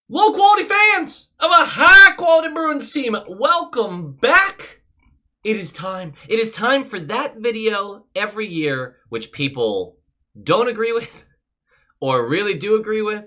Low quality fans of a high quality Bruins team, welcome back. It is time. It is time for that video every year which people don't agree with or really do agree with.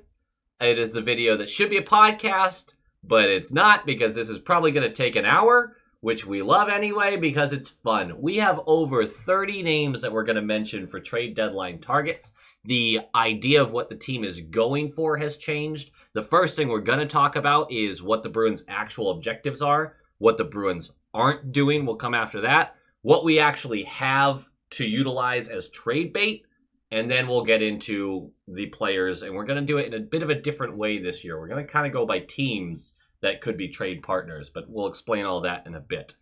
It is the video that should be a podcast, but it's not because this is probably going to take an hour, which we love anyway because it's fun. We have over 30 names that we're going to mention for trade deadline targets. The idea of what the team is going for has changed. The first thing we're going to talk about is what the Bruins' actual objectives are. What the Bruins aren't doing will come after that. What we actually have to utilize as trade bait. And then we'll get into the players. And we're going to do it in a bit of a different way this year. We're going to kind of go by teams that could be trade partners. But we'll explain all that in a bit.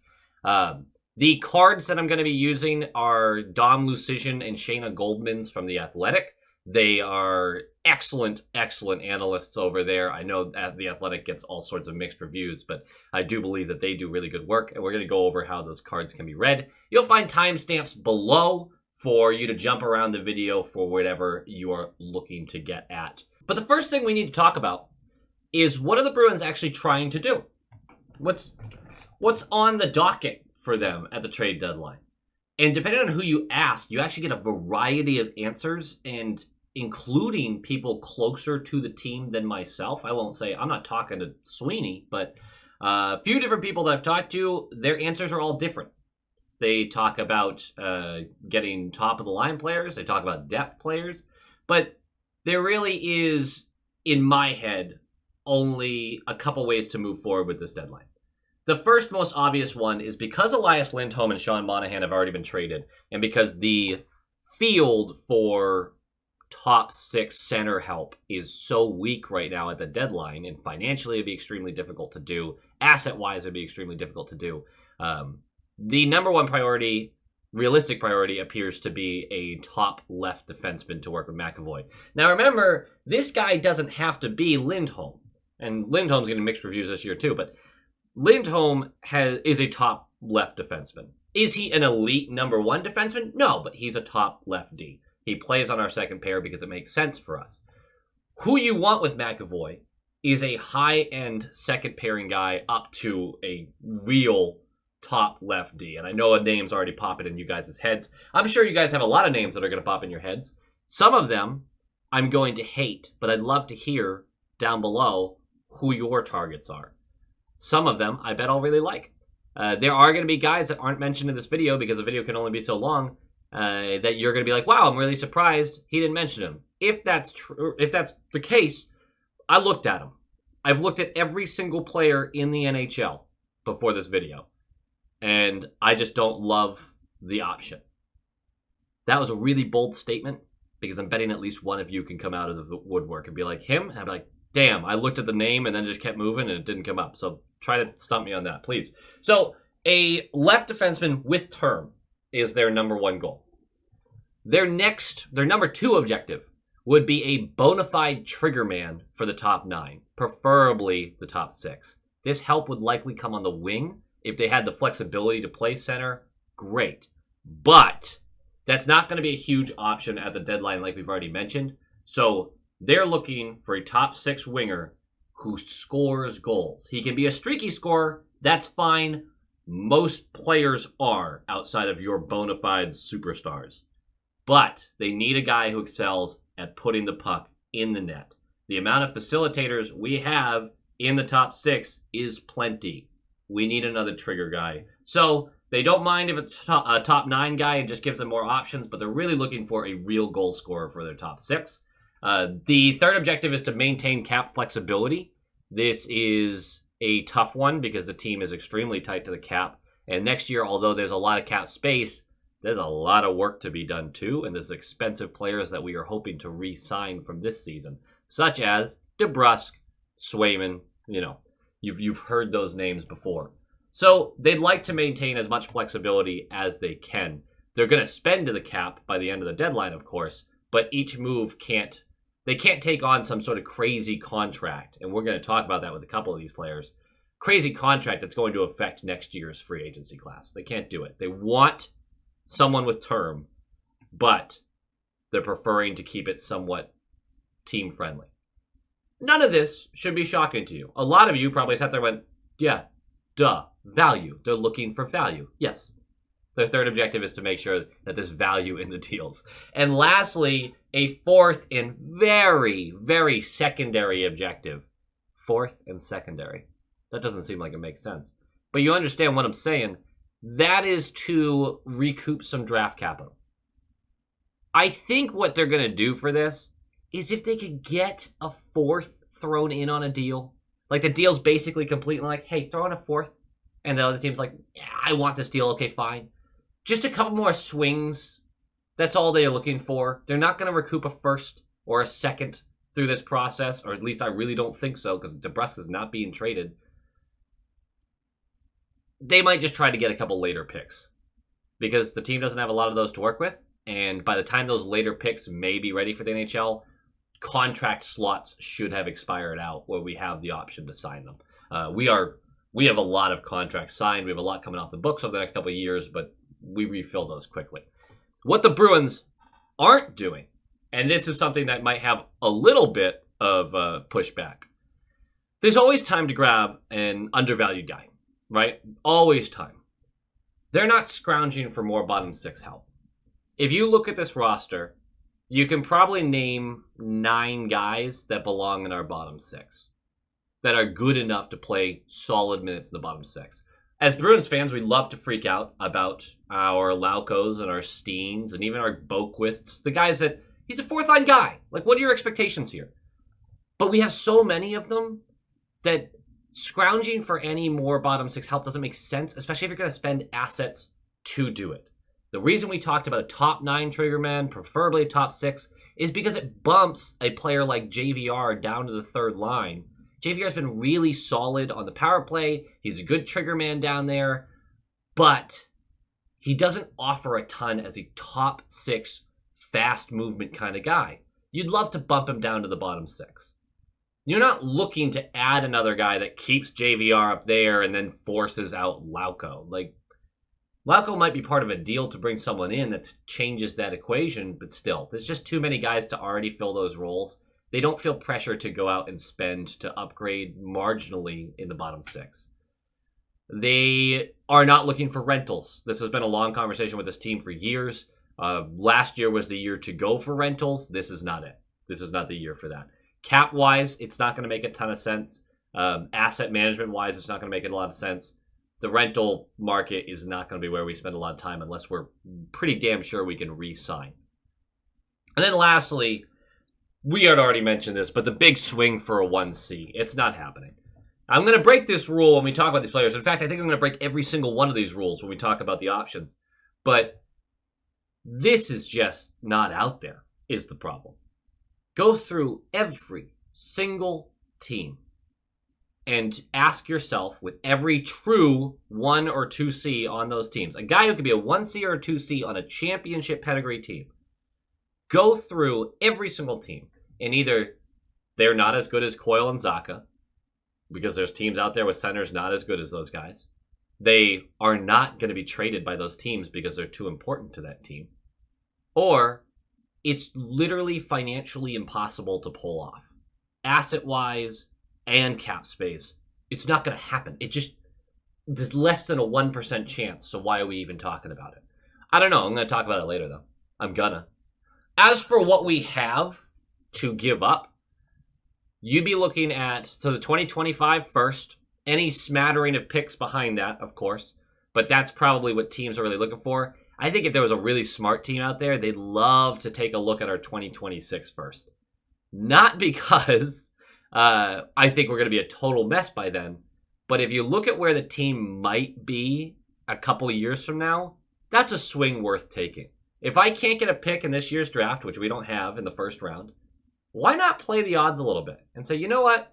The cards that I'm going to be using are luszczyszyn and Shayna Goldman's from The Athletic. They are excellent analysts over there. I know that The Athletic gets all sorts of mixed reviews, but I do believe that they do really good work, and we're going to go over how those cards can be read. You'll find timestamps below for you to jump around the video for whatever you are looking to get at. But the first thing we need to talk about is what are the Bruins actually trying to do? What's on the docket for them at the trade deadline? And depending on who you ask, you actually get a variety of answers, and including people closer to the team than myself. I won't say, I'm not talking to Sweeney, but a few different people that I've talked to, their answers are all different. They talk about getting top-of-the-line players. They talk about depth players. But there really is, in my head, only a couple ways to move forward with this deadline. The first most obvious one is because Elias Lindholm and Sean Monahan have already been traded, and because the field for top six center help is so weak right now at the deadline, and financially it'd be extremely difficult to do. Asset-wise, it'd be extremely difficult to do. The number one priority, realistic priority, appears to be a top left defenseman to work with McAvoy. Now remember, this guy doesn't have to be Lindholm, and Lindholm's getting mixed reviews this year too, but Lindholm is a top left defenseman. Is he an elite number one defenseman? No, but he's a top left D. He plays on our second pair because it makes sense for us. Who you want with McAvoy is a high-end second pairing guy up to a real top left D. And I know a name's already popping in you guys' heads. I'm sure you guys have a lot of names that are going to pop in your heads. Some of them I'm going to hate, but I'd love to hear down below who your targets are. Some of them I bet I'll really like. There are going to be guys that aren't mentioned in this video because the video can only be so long that you're going to be like, wow, I'm really surprised he didn't mention him. If that's true, if that's the case, I looked at him. I've looked at every single player in the NHL before this video, and I just don't love the option. That was a really bold statement because I'm betting at least one of you can come out of the woodwork and be like, him? And I'd be like, damn, I looked at the name and then just kept moving and it didn't come up. So try to stump me on that, please. So a left defenseman with term is their number one goal. Their number two objective would be a bona fide trigger man for the top nine, preferably the top six. This help would likely come on the wing. If they had the flexibility to play center, great. But that's not going to be a huge option at the deadline like we've already mentioned. So they're looking for a top six winger who scores goals. He can be a streaky scorer. That's fine. Most players are outside of your bona fide superstars. But they need a guy who excels at putting the puck in the net. The amount of facilitators we have in the top six is plenty. We need another trigger guy. So they don't mind if it's a top nine guy and just gives them more options, but they're really looking for a real goal scorer for their top six. The third objective is to maintain cap flexibility. This is a tough one because the team is extremely tight to the cap. And next year, although there's a lot of cap space, there's a lot of work to be done too. And there's expensive players that we are hoping to re-sign from this season, such as DeBrusk, Swayman. You know, you've heard those names before. So they'd like to maintain as much flexibility as they can. They're going to spend to the cap by the end of the deadline, of course, but each move can't take on some sort of crazy contract. And we're going to talk about that with a couple of these players. Crazy contract that's going to affect next year's free agency class. They can't do it. They want someone with term, but they're preferring to keep it somewhat team friendly. None of this should be shocking to you. A lot of you probably sat there and went, yeah, duh, value. They're looking for value. Yes. Their third objective is to make sure that there's value in the deals. And lastly, a fourth and very, very secondary objective. Fourth and secondary. That doesn't seem like it makes sense. But you understand what I'm saying. That is to recoup some draft capital. I think what they're going to do for this is if they could get a fourth thrown in on a deal, like the deal's basically complete and like, hey, throw in a fourth. And the other team's like, yeah, I want this deal. Okay, fine. Just a couple more swings. That's all they're looking for. They're not going to recoup a first or a second through this process, or at least I really don't think so, because DeBrusk's not being traded. They might just try to get a couple later picks because the team doesn't have a lot of those to work with. And by the time those later picks may be ready for the NHL, contract slots should have expired out where we have the option to sign them. We have a lot of contracts signed. We have a lot coming off the books over the next couple of years, but we refill those quickly. What the Bruins aren't doing, and this is something that might have a little bit of pushback, there's always time to grab an undervalued guy, right? Always time. They're not scrounging for more bottom six help. If you look at this roster, you can probably name 9 guys that belong in our bottom 6 that are good enough to play solid minutes in the bottom 6. As Bruins fans, we love to freak out about our Laukos and our Steens and even our Boquists, the guys that, he's a fourth-line guy. Like, what are your expectations here? But we have so many of them that scrounging for any more bottom 6 help doesn't make sense, especially if you're going to spend assets to do it. The reason we talked about a top 9 triggerman, preferably a top 6, is because it bumps a player like JVR down to the third line. JVR's been really solid on the power play. He's a good triggerman down there, but he doesn't offer a ton as a top 6 fast movement kind of guy. You'd love to bump him down to the bottom 6. You're not looking to add another guy that keeps JVR up there and then forces out Lauko. Like, Lauko might be part of a deal to bring someone in that changes that equation, but still, there's just too many guys to already fill those roles. They don't feel pressure to go out and spend to upgrade marginally in the bottom 6. They are not looking for rentals. This has been a long conversation with this team for years. Last year was the year to go for rentals. This is not it. This is not the year for that. Cap-wise, it's not going to make a ton of sense. Asset management-wise, it's not going to make a lot of sense. The rental market is not going to be where we spend a lot of time unless we're pretty damn sure we can re-sign. And then lastly, we had already mentioned this, but the big swing for a 1C, it's not happening. I'm going to break this rule when we talk about these players. In fact, I think I'm going to break every single one of these rules when we talk about the options. But this is just not out there, is the problem. Go through every single team and ask yourself, with every true 1 or 2C on those teams, a guy who could be a 1C or a 2C on a championship pedigree team, go through every single team, and either they're not as good as Coyle and Zacha, because there's teams out there with centers not as good as those guys. They are not going to be traded by those teams because they're too important to that team. Or it's literally financially impossible to pull off. Asset-wise and cap space, it's not going to happen. There's less than a 1% chance, so why are we even talking about it? I don't know. I'm going to talk about it later, though. I'm gonna. As for what we have to give up, you'd be looking at, the 2025 first, any smattering of picks behind that, of course, but that's probably what teams are really looking for. I think if there was a really smart team out there, they'd love to take a look at our 2026 first. Not because I think we're going to be a total mess by then, but if you look at where the team might be a couple years from now, that's a swing worth taking. If I can't get a pick in this year's draft, which we don't have in the first round, why not play the odds a little bit and say, you know what?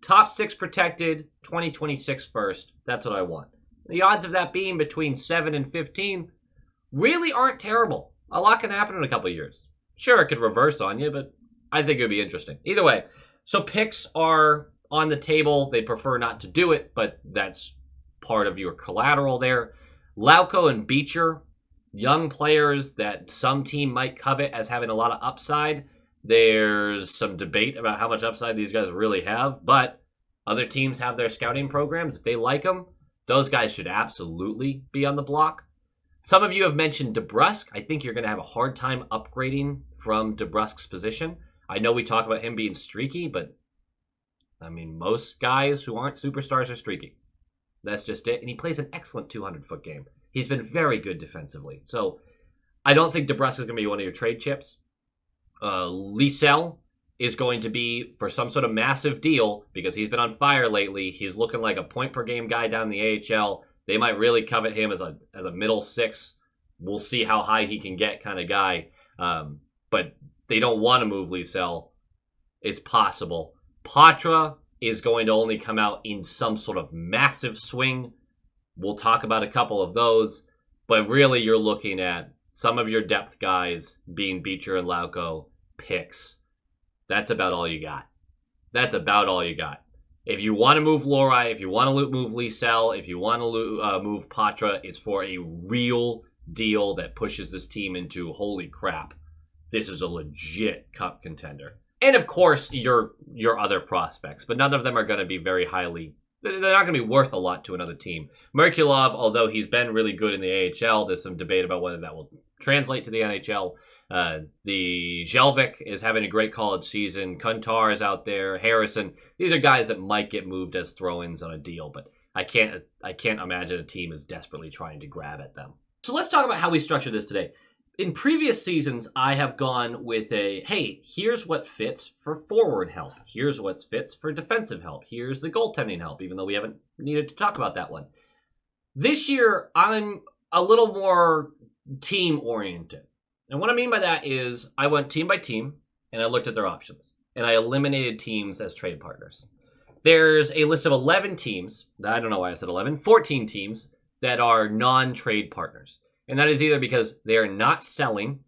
Top 6 protected, 2026 first. That's what I want. The odds of that being between 7 and 15 really aren't terrible. A lot can happen in a couple of years. Sure, it could reverse on you, but I think it would be interesting. Either way, so picks are on the table. They prefer not to do it, but that's part of your collateral there. Lauko and Beecher, young players that some team might covet as having a lot of upside. There's some debate about how much upside these guys really have, but other teams have their scouting programs. If they like them, those guys should absolutely be on the block. Some of you have mentioned DeBrusk. I think you're going to have a hard time upgrading from DeBrusk's position. I know we talk about him being streaky, but I mean, most guys who aren't superstars are streaky. That's just it. And he plays an excellent 200-foot game. He's been very good defensively. So I don't think DeBrusk is going to be one of your trade chips. Lysell is going to be for some sort of massive deal because he's been on fire lately. He's looking like a point-per-game guy down in the AHL. They might really covet him as a middle six. We'll see how high he can get kind of guy. But they don't want to move Lysell. It's possible. Patra is going to only come out in some sort of massive swing. We'll talk about a couple of those. But really, you're looking at some of your depth guys being Beecher and Lauko picks. That's about all you got. That's about all you got. If you want to move Lohrei, if you want to move Lysell, if you want to move Patra, it's for a real deal that pushes this team into, holy crap, this is a legit cup contender. And of course, your other prospects, but none of them are going to be very highly, they're not going to be worth a lot to another team. Merkulov, although he's been really good in the AHL, there's some debate about whether that will translate to the NHL. The Jelvik is having a great college season. Kuntar is out there. Harrison. These are guys that might get moved as throw-ins on a deal, but I can't imagine a team is desperately trying to grab at them. So let's talk about how we structured this today. In previous seasons, I have gone with hey, here's what fits for forward help. Here's what fits for defensive help. Here's the goaltending help, even though we haven't needed to talk about that one. This year, I'm a little more team-oriented. And what I mean by that is I went team by team, and I looked at their options. And I eliminated teams as trade partners. There's a list of 11 teams, I don't know why I said 11, 14 teams that are non-trade partners. And that is either because they are not selling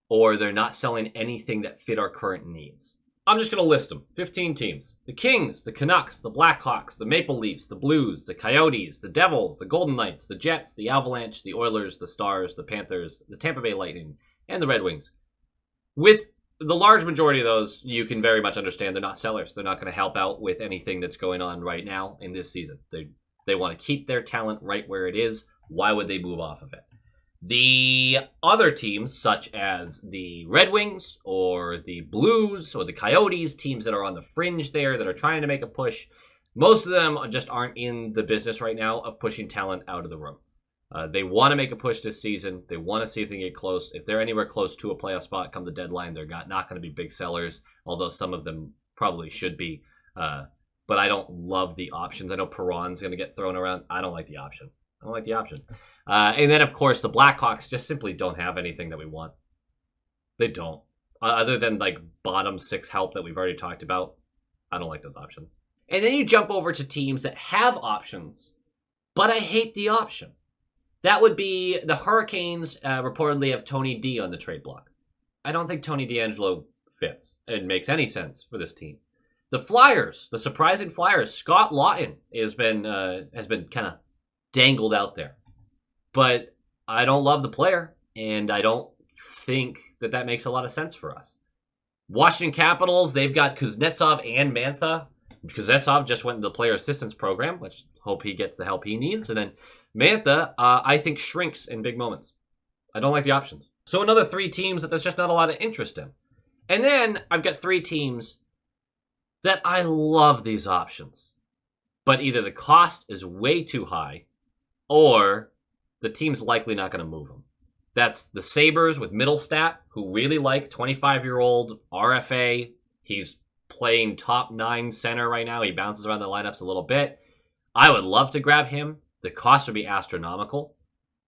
or they're not selling anything that fit our current needs. I'm just going to list them. 15 teams. The Kings, the Canucks, the Blackhawks, the Maple Leafs, the Blues, the Coyotes, the Devils, the Golden Knights, the Jets, the Avalanche, the Oilers, the Stars, the Panthers, the Tampa Bay Lightning, and the Red Wings. With the large majority of those, you can very much understand they're not sellers. They're not going to help out with anything that's going on right now in this season. They want to keep their talent right where it is. Why would they move off of it? The other teams, such as the Red Wings or the Blues or the Coyotes, teams that are on the fringe there that are trying to make a push, most of them just aren't in the business right now of pushing talent out of the room. They want to make a push this season. They want to see if they can get close. If they're anywhere close to a playoff spot come the deadline, they're not going to be big sellers, although some of them probably should be. But I don't love the options. I know Perron's going to get thrown around. I don't like the option. And then, of course, the Blackhawks just simply don't have anything that we want. They don't. Other than, like, bottom six help that we've already talked about, I don't like those options. And then you jump over to teams that have options, but I hate the option. That would be the Hurricanes reportedly have Tony D on the trade block. I don't think Tony DeAngelo fits and makes any sense for this team. The Flyers, the surprising Flyers, Scott Laughton has been kind of dangled out there. But I don't love the player, and I don't think that makes a lot of sense for us. Washington Capitals, they've got Kuznetsov and Mantha. Kuznetsov just went into the player assistance program, which hope he gets the help he needs. And then Mantha, I think, shrinks in big moments. I don't like the options. So another 3 teams that there's just not a lot of interest in. And then I've got 3 teams that I love these options. But either the cost is way too high, or the team's likely not going to move them. That's the Sabres with Middlestat, who really like 25-year-old RFA. He's playing top 9 center right now. He bounces around the lineups a little bit. I would love to grab him. The cost would be astronomical.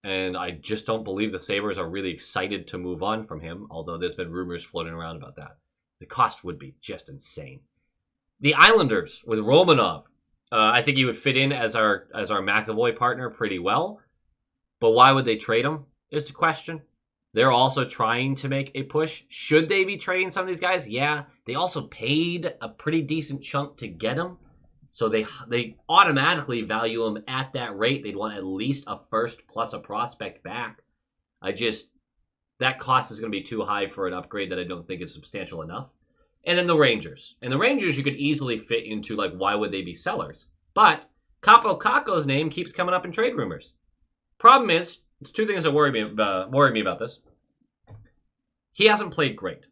And I just don't believe the Sabres are really excited to move on from him, although there's been rumors floating around about that. The cost would be just insane. The Islanders with Romanov. I think he would fit in as our McAvoy partner pretty well. But why would they trade him is the question. They're also trying to make a push. Should they be trading some of these guys? Yeah. They also paid a pretty decent chunk to get him. So they automatically value him at that rate. They'd want at least a first plus a prospect back. that cost is going to be too high for an upgrade that I don't think is substantial enough. And then the Rangers. And the Rangers you could easily fit into, like, why would they be sellers? But Capo Caco's name keeps coming up in trade rumors. Problem is, it's two things that worry me about this. He hasn't played great.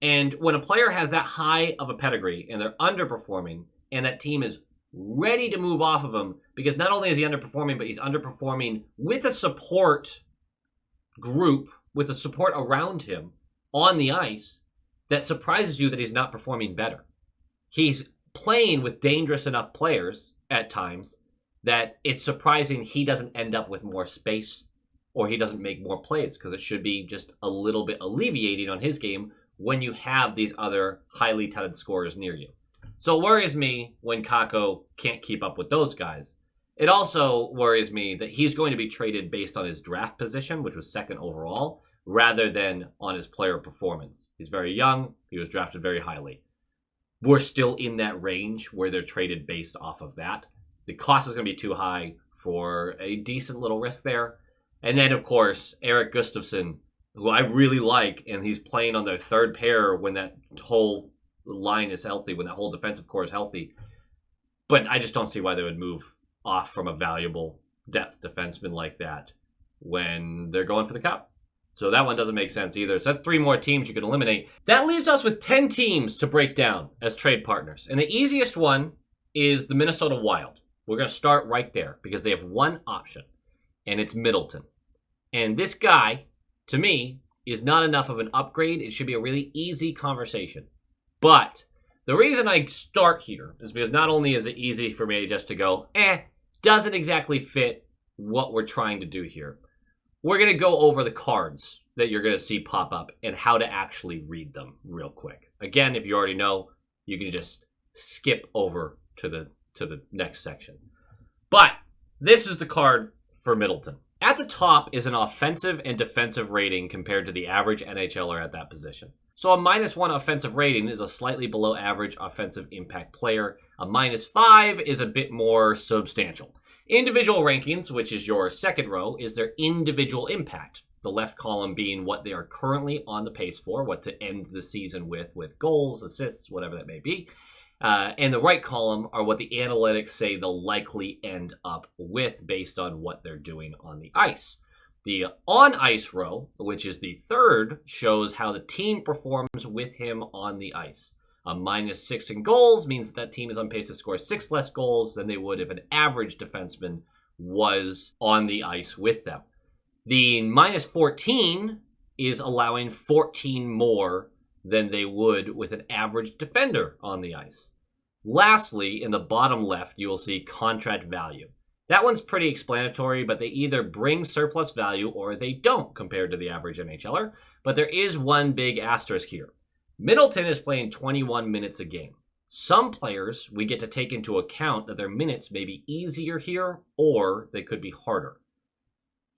And when a player has that high of a pedigree and they're underperforming and that team is ready to move off of him, because not only is he underperforming, but he's underperforming with a support group, with the support around him on the ice, that surprises you that he's not performing better. He's playing with dangerous enough players at times that it's surprising he doesn't end up with more space or he doesn't make more plays, because it should be just a little bit alleviating on his game when you have these other highly touted scorers near you. So it worries me when Kakko can't keep up with those guys. It also worries me that he's going to be traded based on his draft position, which was second overall, rather than on his player performance. He's very young. He was drafted very highly. We're still in that range where they're traded based off of that. The cost is going to be too high for a decent little risk there. And then, of course, Erik Gustafsson, who I really like, and he's playing on their third pair when that whole line is healthy, when that whole defensive core is healthy. But I just don't see why they would move off from a valuable depth defenseman like that when they're going for the cup. So that one doesn't make sense either. So that's 3 more teams you can eliminate. That leaves us with 10 teams to break down as trade partners. And the easiest one is the Minnesota Wild. We're going to start right there because they have one option, and it's Middleton. And this guy, to me, is not enough of an upgrade. It should be a really easy conversation. But the reason I start here is because not only is it easy for me just to go, doesn't exactly fit what we're trying to do here. We're going to go over the cards that you're going to see pop up and how to actually read them real quick. Again, if you already know, you can just skip over to the next section. But this is the card for Middleton. At the top is an offensive and defensive rating compared to the average NHLer at that position. So a -1 offensive rating is a slightly below average offensive impact player. A -5 is a bit more substantial. Individual rankings, which is your second row, is their individual impact. The left column being what they are currently on the pace for, what to end the season with goals, assists, whatever that may be. And the right column are what the analytics say they'll likely end up with based on what they're doing on the ice. The on-ice row, which is the third, shows how the team performs with him on the ice. A -6 in goals means that team is on pace to score 6 less goals than they would if an average defenseman was on the ice with them. The -14 is allowing 14 more than they would with an average defender on the ice. Lastly, in the bottom left, you will see contract value. That one's pretty explanatory, but they either bring surplus value or they don't compared to the average NHLer. But there is one big asterisk here. Middleton is playing 21 minutes a game. Some players, we get to take into account that their minutes may be easier here or they could be harder.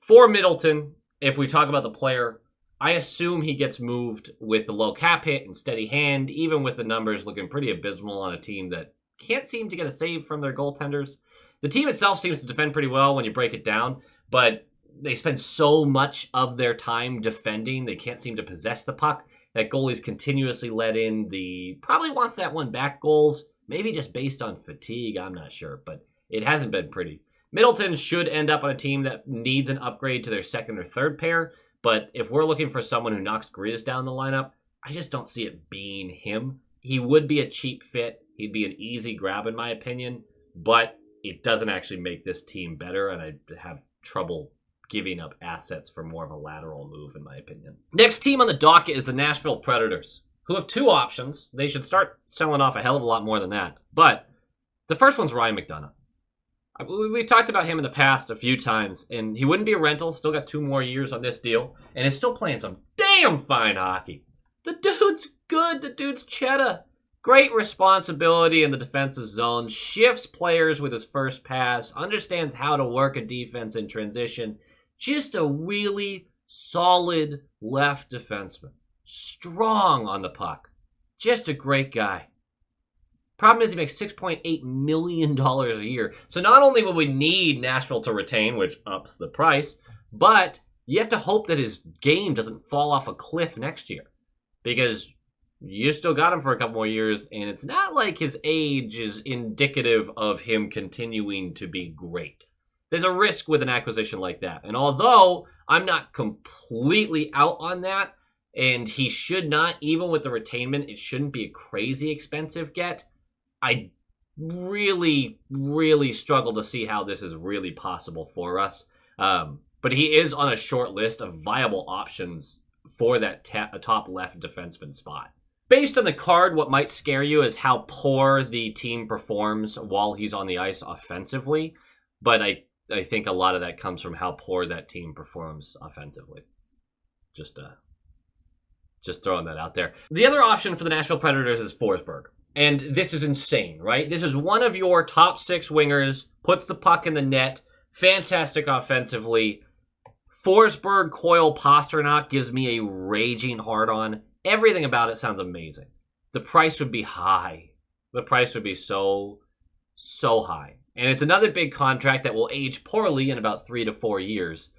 For Middleton, if we talk about the player, I assume he gets moved with the low cap hit and steady hand, even with the numbers looking pretty abysmal on a team that can't seem to get a save from their goaltenders. The team itself seems to defend pretty well when you break it down, but they spend so much of their time defending, they can't seem to possess the puck. That goalie's continuously let in the probably wants that one back goals, maybe just based on fatigue, I'm not sure, but it hasn't been pretty. Middleton should end up on a team that needs an upgrade to their second or third pair, but if we're looking for someone who knocks Grizz down the lineup, I just don't see it being him. He would be a cheap fit. He'd be an easy grab in my opinion, but it doesn't actually make this team better, and I have trouble giving up assets for more of a lateral move, in my opinion. Next team on the docket is the Nashville Predators, who have 2 options. They should start selling off a hell of a lot more than that. But the first one's Ryan McDonagh. We talked about him in the past a few times, and he wouldn't be a rental. Still got 2 more years on this deal, and is still playing some damn fine hockey. The dude's good. The dude's cheddar. Great responsibility in the defensive zone. Shifts players with his first pass. Understands how to work a defense in transition. Just a really solid left defenseman. Strong on the puck. Just a great guy. Problem is he makes $6.8 million a year. So not only will we need Nashville to retain, which ups the price, but you have to hope that his game doesn't fall off a cliff next year, because you still got him for a couple more years, and it's not like his age is indicative of him continuing to be great. There's a risk with an acquisition like that. And although I'm not completely out on that, and he should not, even with the retainment, it shouldn't be a crazy expensive get, I really, really struggle to see how this is really possible for us. But he is on a short list of viable options for that top left defenseman spot. Based on the card, what might scare you is how poor the team performs while he's on the ice offensively. But I think a lot of that comes from how poor that team performs offensively. Just throwing that out there. The other option for the Nashville Predators is Forsberg. And this is insane, right? This is one of your top 6 wingers, puts the puck in the net, fantastic offensively. Forsberg, Coyle, Pasternak gives me a raging hard-on. Everything about it sounds amazing. The price would be high. The price would be so high. And it's another big contract that will age poorly in about 3 to 4 years,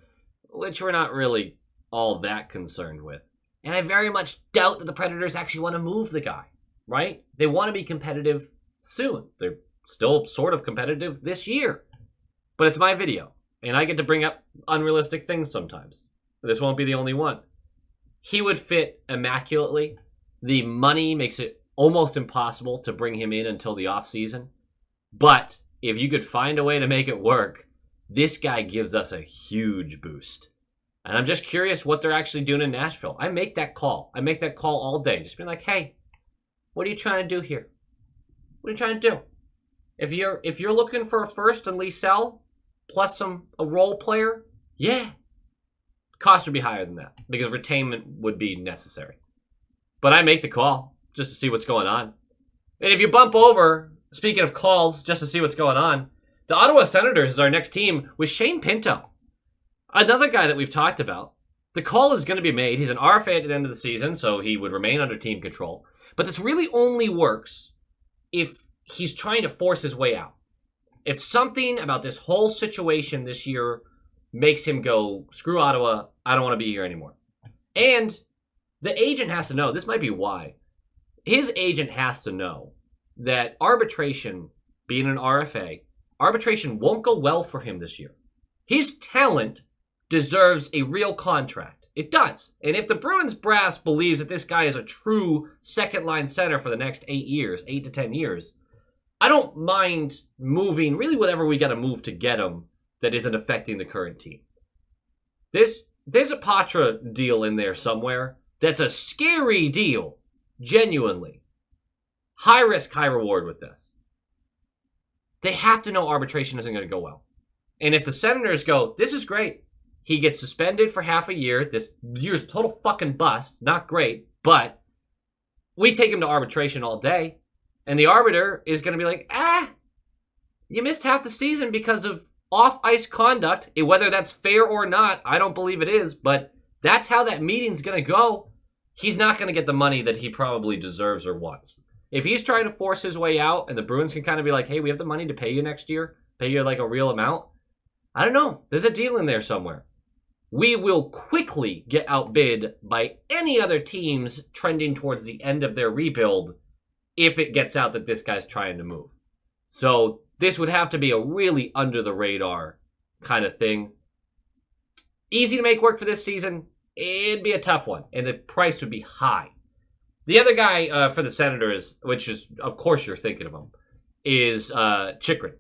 which we're not really all that concerned with. And I very much doubt that the Predators actually want to move the guy, right? They want to be competitive soon. They're still sort of competitive this year. But it's my video, and I get to bring up unrealistic things sometimes. This won't be the only one. He would fit immaculately. The money makes it almost impossible to bring him in until the offseason. But if you could find a way to make it work, this guy gives us a huge boost. And I'm just curious what they're actually doing in Nashville. I make that call. I make that call all day. Just being like, hey, what are you trying to do here? What are you trying to do? If you're looking for a first and Lysell plus a role player, yeah. Cost would be higher than that because retainment would be necessary. But I make the call just to see what's going on. And if you bump over, speaking of calls, just to see what's going on, the Ottawa Senators is our next team with Shane Pinto. Another guy that we've talked about. The call is going to be made. He's an RFA at the end of the season, so he would remain under team control. But this really only works if he's trying to force his way out. If something about this whole situation this year makes him go, screw Ottawa, I don't want to be here anymore. And the agent has to know, this might be why. His agent has to know that arbitration, being an RFA, arbitration won't go well for him this year. His talent deserves a real contract. It does. And if the Bruins brass believes that this guy is a true second-line center for the next 8 to 10 years, I don't mind moving really whatever we got to move to get him that isn't affecting the current team. There's a Patra deal in there somewhere that's a scary deal, genuinely. High risk, high reward with this. They have to know arbitration isn't going to go well. And if the Senators go, this is great. He gets suspended for half a year. This year's total fucking bust. Not great, but we take him to arbitration all day. And the arbiter is going to be like, you missed half the season because of off-ice conduct. Whether that's fair or not, I don't believe it is, but that's how that meeting's going to go. He's not going to get the money that he probably deserves or wants. If he's trying to force his way out and the Bruins can kind of be like, hey, we have the money to pay you next year, pay you like a real amount, I don't know. There's a deal in there somewhere. We will quickly get outbid by any other teams trending towards the end of their rebuild if it gets out that this guy's trying to move. So this would have to be a really under-the-radar kind of thing. Easy to make work for this season. It'd be a tough one, and the price would be high. The other guy for the Senators, which is, of course you're thinking of him, is Chychrun.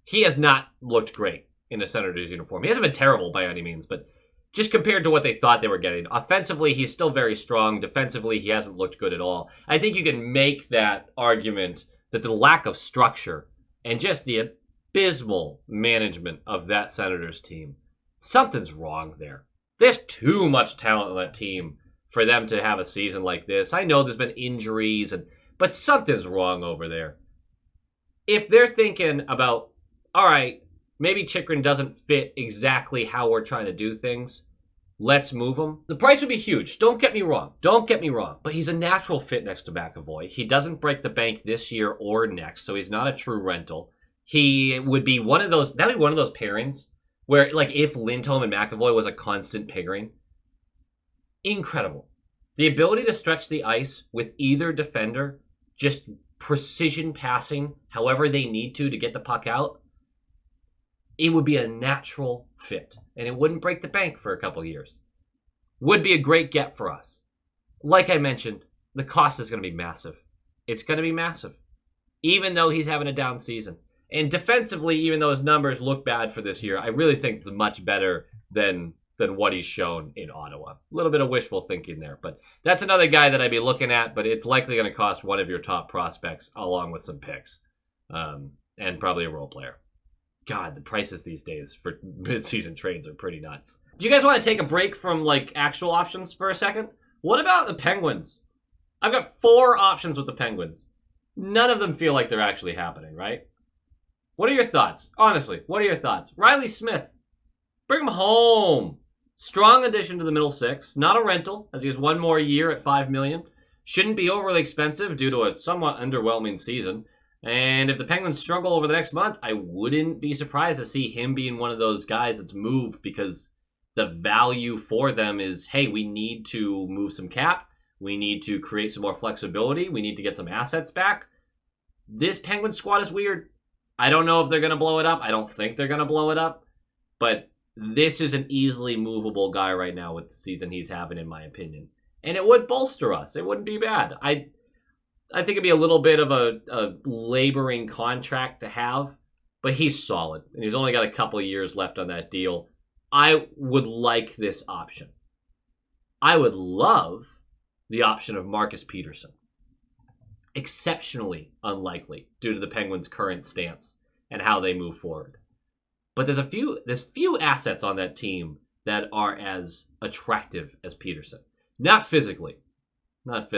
He has not looked great in a Senators uniform. He hasn't been terrible by any means, but just compared to what they thought they were getting. Offensively, he's still very strong. Defensively, he hasn't looked good at all. I think you can make that argument that the lack of structure and just the abysmal management of that Senators team, something's wrong there. There's too much talent on that team for them to have a season like this. I know there's been injuries, but something's wrong over there. If they're thinking about, all right, maybe Chychrun doesn't fit exactly how we're trying to do things, let's move him. The price would be huge. Don't get me wrong. But he's a natural fit next to McAvoy. He doesn't break the bank this year or next, so he's not a true rental. He would be one of those pairings where, like, if Lindholm and McAvoy was a constant pairing, incredible. The ability to stretch the ice with either defender, just precision passing however they need to get the puck out, it would be a natural fit. And it wouldn't break the bank for a couple years. Would be a great get for us. Like I mentioned, the cost is going to be massive. It's going to be massive. Even though he's having a down season. And defensively, even though his numbers look bad for this year, I really think it's much better than what he's shown in Ottawa. A little bit of wishful thinking there. But that's another guy that I'd be looking at, but it's likely going to cost one of your top prospects along with some picks. And probably a role player. God, the prices these days for mid-season trades are pretty nuts. Do you guys want to take a break from, like, actual options for a second? What about the Penguins? I've got 4 options with the Penguins. None of them feel like they're actually happening, right? What are your thoughts? Honestly, what are your thoughts? Riley Smith. Bring him home. Strong addition to the middle six. Not a rental, as he has one more year at $5 million. Shouldn't be overly expensive due to a somewhat underwhelming season. And if the Penguins struggle over the next month, I wouldn't be surprised to see him being one of those guys that's moved because the value for them is, hey, we need to move some cap. We need to create some more flexibility. We need to get some assets back. This Penguin squad is weird. I don't know if they're going to blow it up. I don't think they're going to blow it up. But this is an easily movable guy right now with the season he's having, in my opinion. And it would bolster us. It wouldn't be bad. I think it'd be a little bit of a laboring contract to have, but he's solid. And he's only got a couple of years left on that deal. I would like this option. I would love the option of Marcus Peterson. Exceptionally unlikely due to the Penguins' current stance and how they move forward. But there's few assets on that team that are as attractive as Peterson. Not physically. That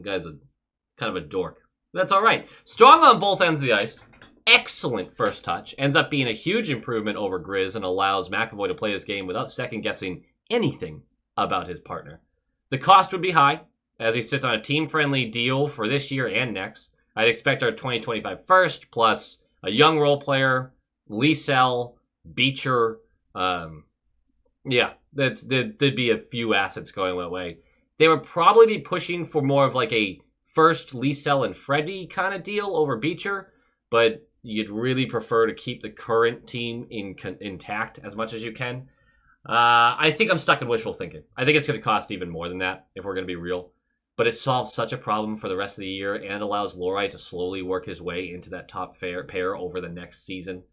guy's kind of a dork. That's all right. Strong on both ends of the ice. Excellent first touch. Ends up being a huge improvement over Grizz and allows McAvoy to play his game without second-guessing anything about his partner. The cost would be high, as he sits on a team-friendly deal for this year and next. I'd expect our 2025 first, plus a young role player, Liesel, Beecher. There'd be a few assets going that way. They would probably be pushing for more of like a first Liesel and Freddie kind of deal over Beecher, but you'd really prefer to keep the current team intact as much as you can. I think I'm stuck in wishful thinking. I think it's going to cost even more than that if we're going to be real. But it solves such a problem for the rest of the year and allows Lohrei to slowly work his way into that top pair over the next season.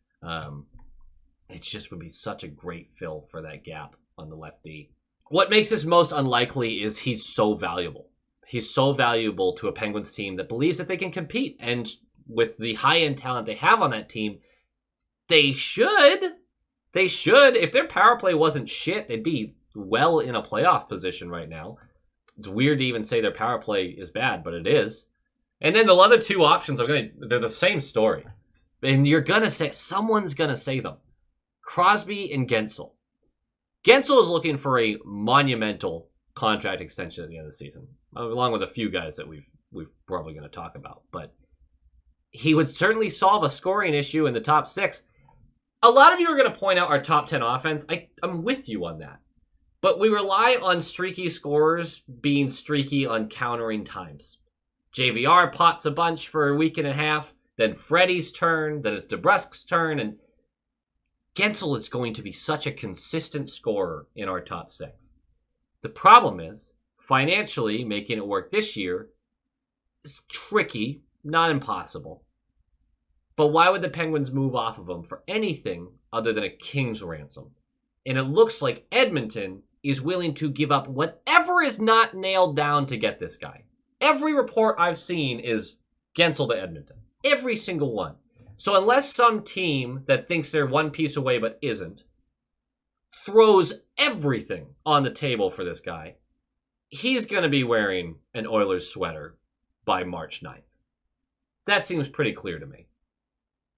It just would be such a great fill for that gap on the left D. What makes this most unlikely is he's so valuable. He's so valuable to a Penguins team that believes that they can compete. And with the high-end talent they have on that team, they should. If their power play wasn't shit, they'd be well in a playoff position right now. It's weird to even say their power play is bad, but it is. And then the other 2 options they're the same story. And someone's gonna say them. Crosby and Gensel. Gensel is looking for a monumental contract extension at the end of the season, along with a few guys that we're probably going to talk about. But he would certainly solve a scoring issue in the top 6. A lot of you are going to point out our top 10 offense. I'm with you on that. But we rely on streaky scorers being streaky on countering times. JVR pots a bunch for a week and a half, then Freddie's turn, then it's DeBrusk's turn, and Gensel is going to be such a consistent scorer in our top 6. The problem is, financially, making it work this year is tricky, not impossible. But why would the Penguins move off of him for anything other than a king's ransom? And it looks like Edmonton is willing to give up whatever is not nailed down to get this guy. Every report I've seen is Gensel to Edmonton. Every single one. So unless some team that thinks they're one piece away but isn't, throws everything on the table for this guy, he's going to be wearing an Oilers sweater by March 9th. That seems pretty clear to me.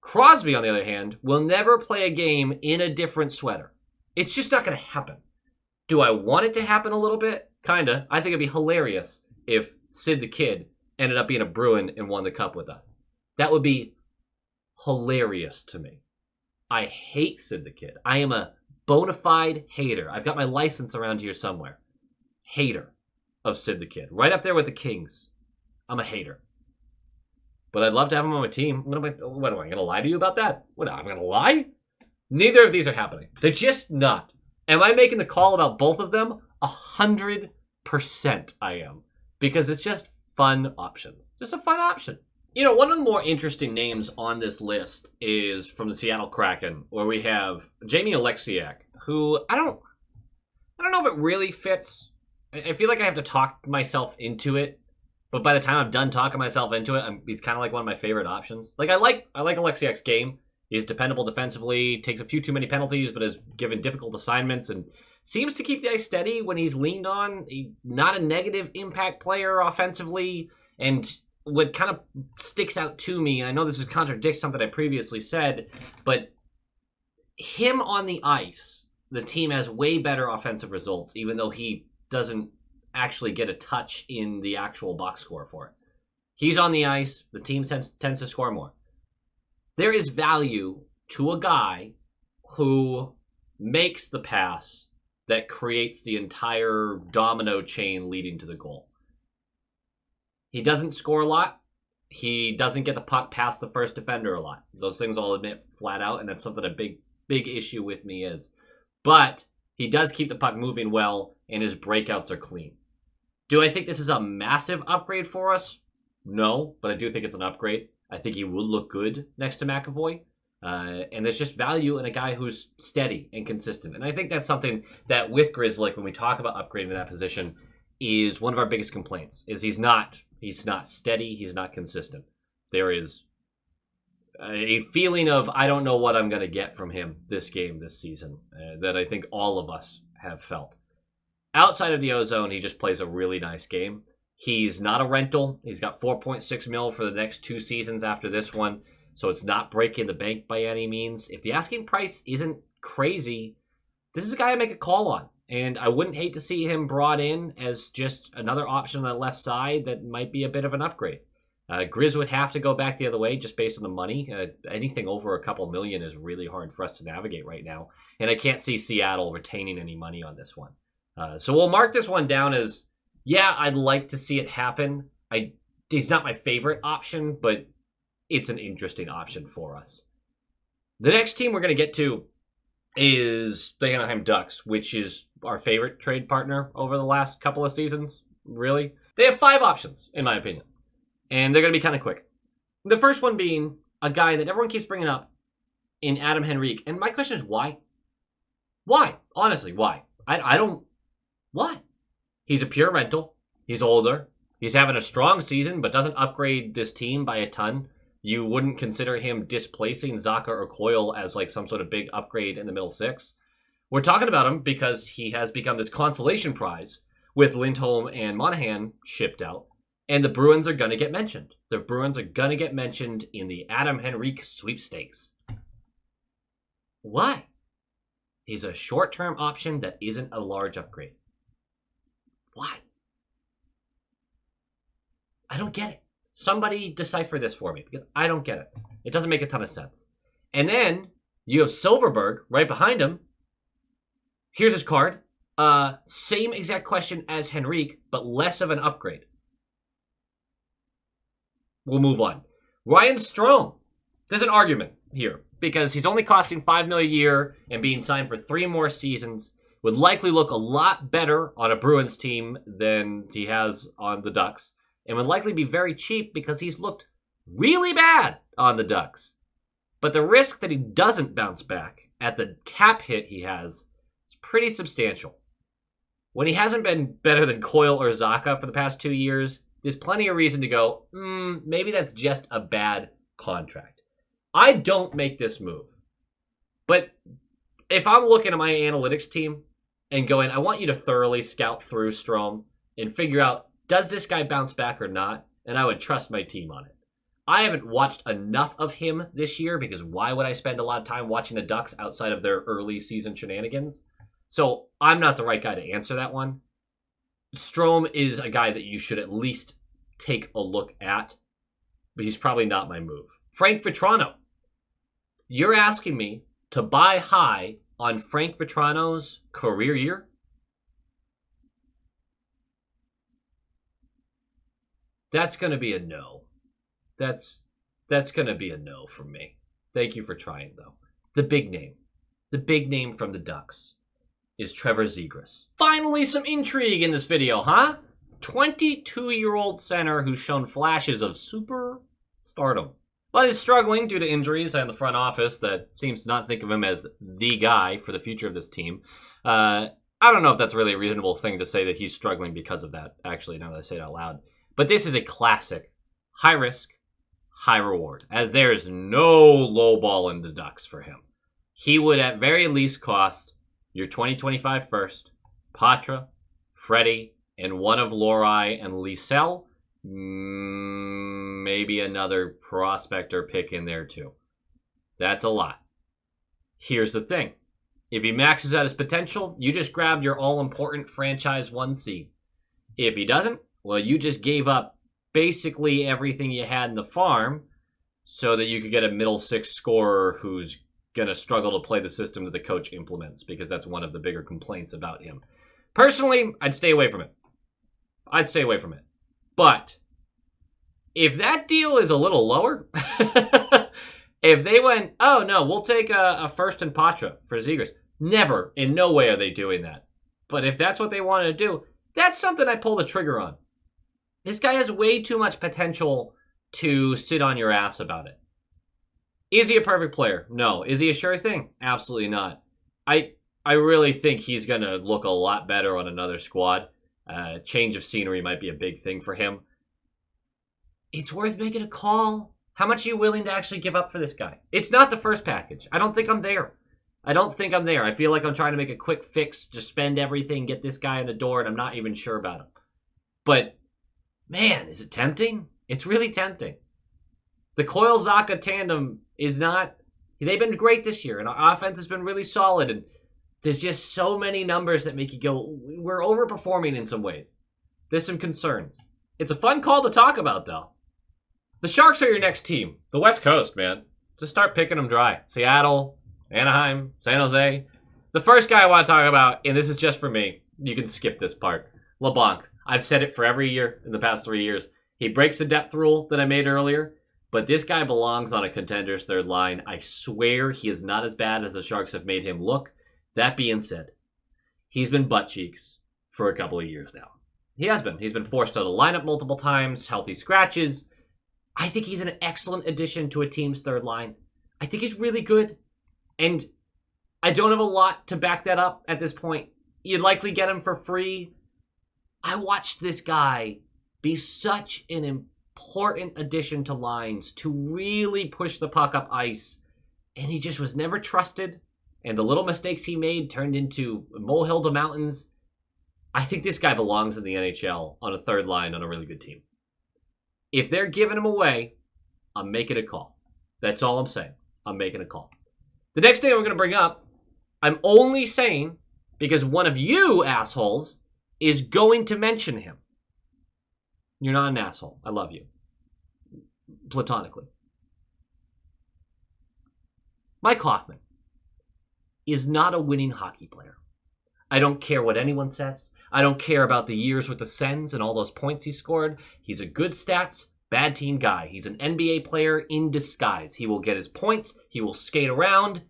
Crosby, on the other hand, will never play a game in a different sweater. It's just not going to happen. Do I want it to happen a little bit? Kinda. I think it'd be hilarious if Sid the Kid ended up being a Bruin and won the cup with us. That would be hilarious to me. I hate Sid the Kid. I am a bona fide hater. I've got my license around here somewhere. Hater of Sid the Kid. Right up there with the Kings. I'm a hater. But I'd love to have him on my team. What am I going to lie to you about that? What, I'm going to lie? Neither of these are happening. They're just not. Am I making the call about both of them? 100% I am. Because it's just fun options. Just a fun option. You know, one of the more interesting names on this list is from the Seattle Kraken, where we have Jamie Oleksiak, who I don't know if it really fits. I feel like I have to talk myself into it, but by the time I'm done talking myself into it, he's kind of like one of my favorite options. Like I like Oleksiak's game. He's dependable defensively, takes a few too many penalties, but is given difficult assignments and seems to keep the ice steady when he's leaned on. Not a negative impact player offensively, and what kind of sticks out to me, and I know this contradicts something I previously said, but him on the ice, the team has way better offensive results, even though he doesn't actually get a touch in the actual box score for it. He's on the ice, the team tends to score more. There is value to a guy who makes the pass that creates the entire domino chain leading to the goal. He doesn't score a lot. He doesn't get the puck past the first defender a lot. Those things I'll admit flat out, and that's something a big issue with me is. But he does keep the puck moving well, and his breakouts are clean. Do I think this is a massive upgrade for us? No, but I do think it's an upgrade. I think he will look good next to McAvoy. And there's just value in a guy who's steady and consistent. And I think that's something that with Grzelcyk, when we talk about upgrading that position, is one of our biggest complaints, is he's not steady, he's not consistent. There is a feeling of, I don't know what I'm going to get from him this game, this season, that I think all of us have felt. Outside of the ozone, he just plays a really nice game. He's not a rental. He's got $4.6 million for the next 2 seasons after this one, so it's not breaking the bank by any means. If the asking price isn't crazy, this is a guy I make a call on. And I wouldn't hate to see him brought in as just another option on the left side that might be a bit of an upgrade. Grizz would have to go back the other way just based on the money. Anything over a couple million is really hard for us to navigate right now. And I can't see Seattle retaining any money on this one. So we'll mark this one down as, yeah, I'd like to see it happen. He's not my favorite option, but it's an interesting option for us. The next team we're going to get to is the Anaheim Ducks, which is our favorite trade partner over the last couple of seasons, really. They have 5 options, in my opinion, and they're going to be kind of quick. The first one being a guy that everyone keeps bringing up in Adam Henrique, and my question is why? Why? Honestly, why? I don't... Why? He's a pure rental. He's older. He's having a strong season, but doesn't upgrade this team by a ton. You wouldn't consider him displacing Zacha or Coyle as like some sort of big upgrade in the middle 6. We're talking about him because he has become this consolation prize with Lindholm and Monahan shipped out, and the Bruins are going to get mentioned. The Bruins are going to get mentioned in the Adam Henrique sweepstakes. Why? He's a short-term option that isn't a large upgrade. Why? I don't get it. Somebody decipher this for me, because I don't get it. It doesn't make a ton of sense. And then you have Silverberg right behind him. Here's his card. Same exact question as Henrique, but less of an upgrade. We'll move on. Ryan Strome. There's an argument here, because he's only costing $5 million a year and being signed for 3 more seasons. Would likely look a lot better on a Bruins team than he has on the Ducks. And would likely be very cheap because he's looked really bad on the Ducks. But the risk that he doesn't bounce back at the cap hit he has is pretty substantial. When he hasn't been better than Coyle or Zacha for the past 2 years, there's plenty of reason to go, maybe that's just a bad contract. I don't make this move. But if I'm looking at my analytics team and going, I want you to thoroughly scout through Strome and figure out, does this guy bounce back or not? And I would trust my team on it. I haven't watched enough of him this year because why would I spend a lot of time watching the Ducks outside of their early season shenanigans? So I'm not the right guy to answer that one. Strome is a guy that you should at least take a look at, but he's probably not my move. Frank Vitrano. You're asking me to buy high on Frank Vatrano's career year? That's going to be a no. That's going to be a no from me. Thank you for trying, though. The big name from the Ducks is Trevor Zegras. Finally, some intrigue in this video, huh? 22-year-old center who's shown flashes of super stardom, but is struggling due to injuries and the front office that seems to not think of him as the guy for the future of this team. I don't know if that's really a reasonable thing to say that he's struggling because of that, actually, now that I say it out loud. But this is a classic high risk, high reward, as there is no low ball in the Ducks for him. He would at very least cost your 2025 first, Patra, Freddie, and one of Lohrei and Liesel. Maybe another prospector pick in there too. That's a lot. Here's the thing. If he maxes out his potential, you just grabbed your all-important franchise 1 seed. If he doesn't, well, you just gave up basically everything you had in the farm so that you could get a middle six scorer who's going to struggle to play the system that the coach implements, because that's one of the bigger complaints about him. Personally, I'd stay away from it. But if that deal is a little lower, if they went, oh no, we'll take a first and Patra for Zegras. Never, in no way are they doing that. But if that's what they wanted to do, that's something I pull the trigger on. This guy has way too much potential to sit on your ass about it. Is he a perfect player? No. Is he a sure thing? Absolutely not. I really think he's going to look a lot better on another squad. Change of scenery might be a big thing for him. It's worth making a call. How much are you willing to actually give up for this guy? It's not the first package. I don't think I'm there. I feel like I'm trying to make a quick fix, just spend everything, get this guy in the door, and I'm not even sure about him. But, man, is it tempting? It's really tempting. The Coyle-Zacha tandem is not... They've been great this year, and our offense has been really solid, and there's just so many numbers that make you go, we're overperforming in some ways. There's some concerns. It's a fun call to talk about, though. The Sharks are your next team. The West Coast, man. Just start picking them dry. Seattle, Anaheim, San Jose. The first guy I want to talk about, and this is just for me, you can skip this part, LeBlanc. I've said it for every year in the past 3 years. He breaks the depth rule that I made earlier, but this guy belongs on a contender's third line. I swear he is not as bad as the Sharks have made him look. That being said, he's been butt cheeks for a couple of years now. He has been. He's been forced out of lineup multiple times, healthy scratches. I think he's an excellent addition to a team's third line. I think he's really good. And I don't have a lot to back that up at this point. You'd likely get him for free. I watched this guy be such an important addition to lines to really push the puck up ice. And he just was never trusted. And the little mistakes he made turned into molehill to mountains. I think this guy belongs in the NHL on a third line on a really good team. If they're giving him away, I'm making a call. That's all I'm saying. I'm making a call. The next thing we're going to bring up, I'm only saying because one of you assholes is going to mention him. You're not an asshole. I love you. Platonically. Mike Hoffman is not a winning hockey player. I don't care what anyone says. I don't care about the years with the Sens and all those points he scored. He's a good stats, bad team guy. He's an NBA player in disguise. He will get his points. He will skate around.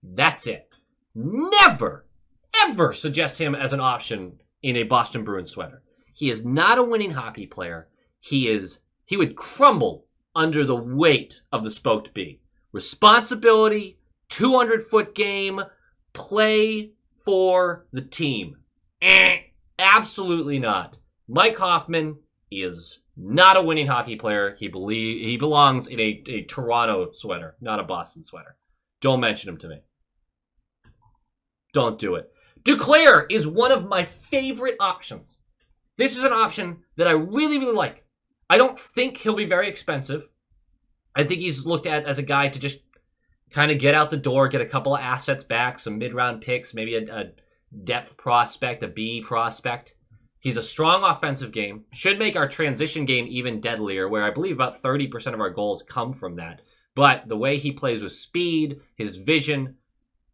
That's it. Never, ever suggest him as an option in a Boston Bruins sweater. He is not a winning hockey player. He would crumble under the weight of the spoked B. Responsibility, 200-foot game, play for the team. Absolutely not. Mike Hoffman is not a winning hockey player. He belongs in a Toronto sweater, not a Boston sweater. Don't mention him to me. Don't do it. Duclair is one of my favorite options. This is an option that I really, really like. I don't think he'll be very expensive. I think he's looked at as a guy to just kind of get out the door, get a couple of assets back, some mid-round picks, maybe a depth prospect, a B prospect. He's a strong offensive game. Should make our transition game even deadlier, where I believe about 30% of our goals come from that. But the way he plays with speed, his vision,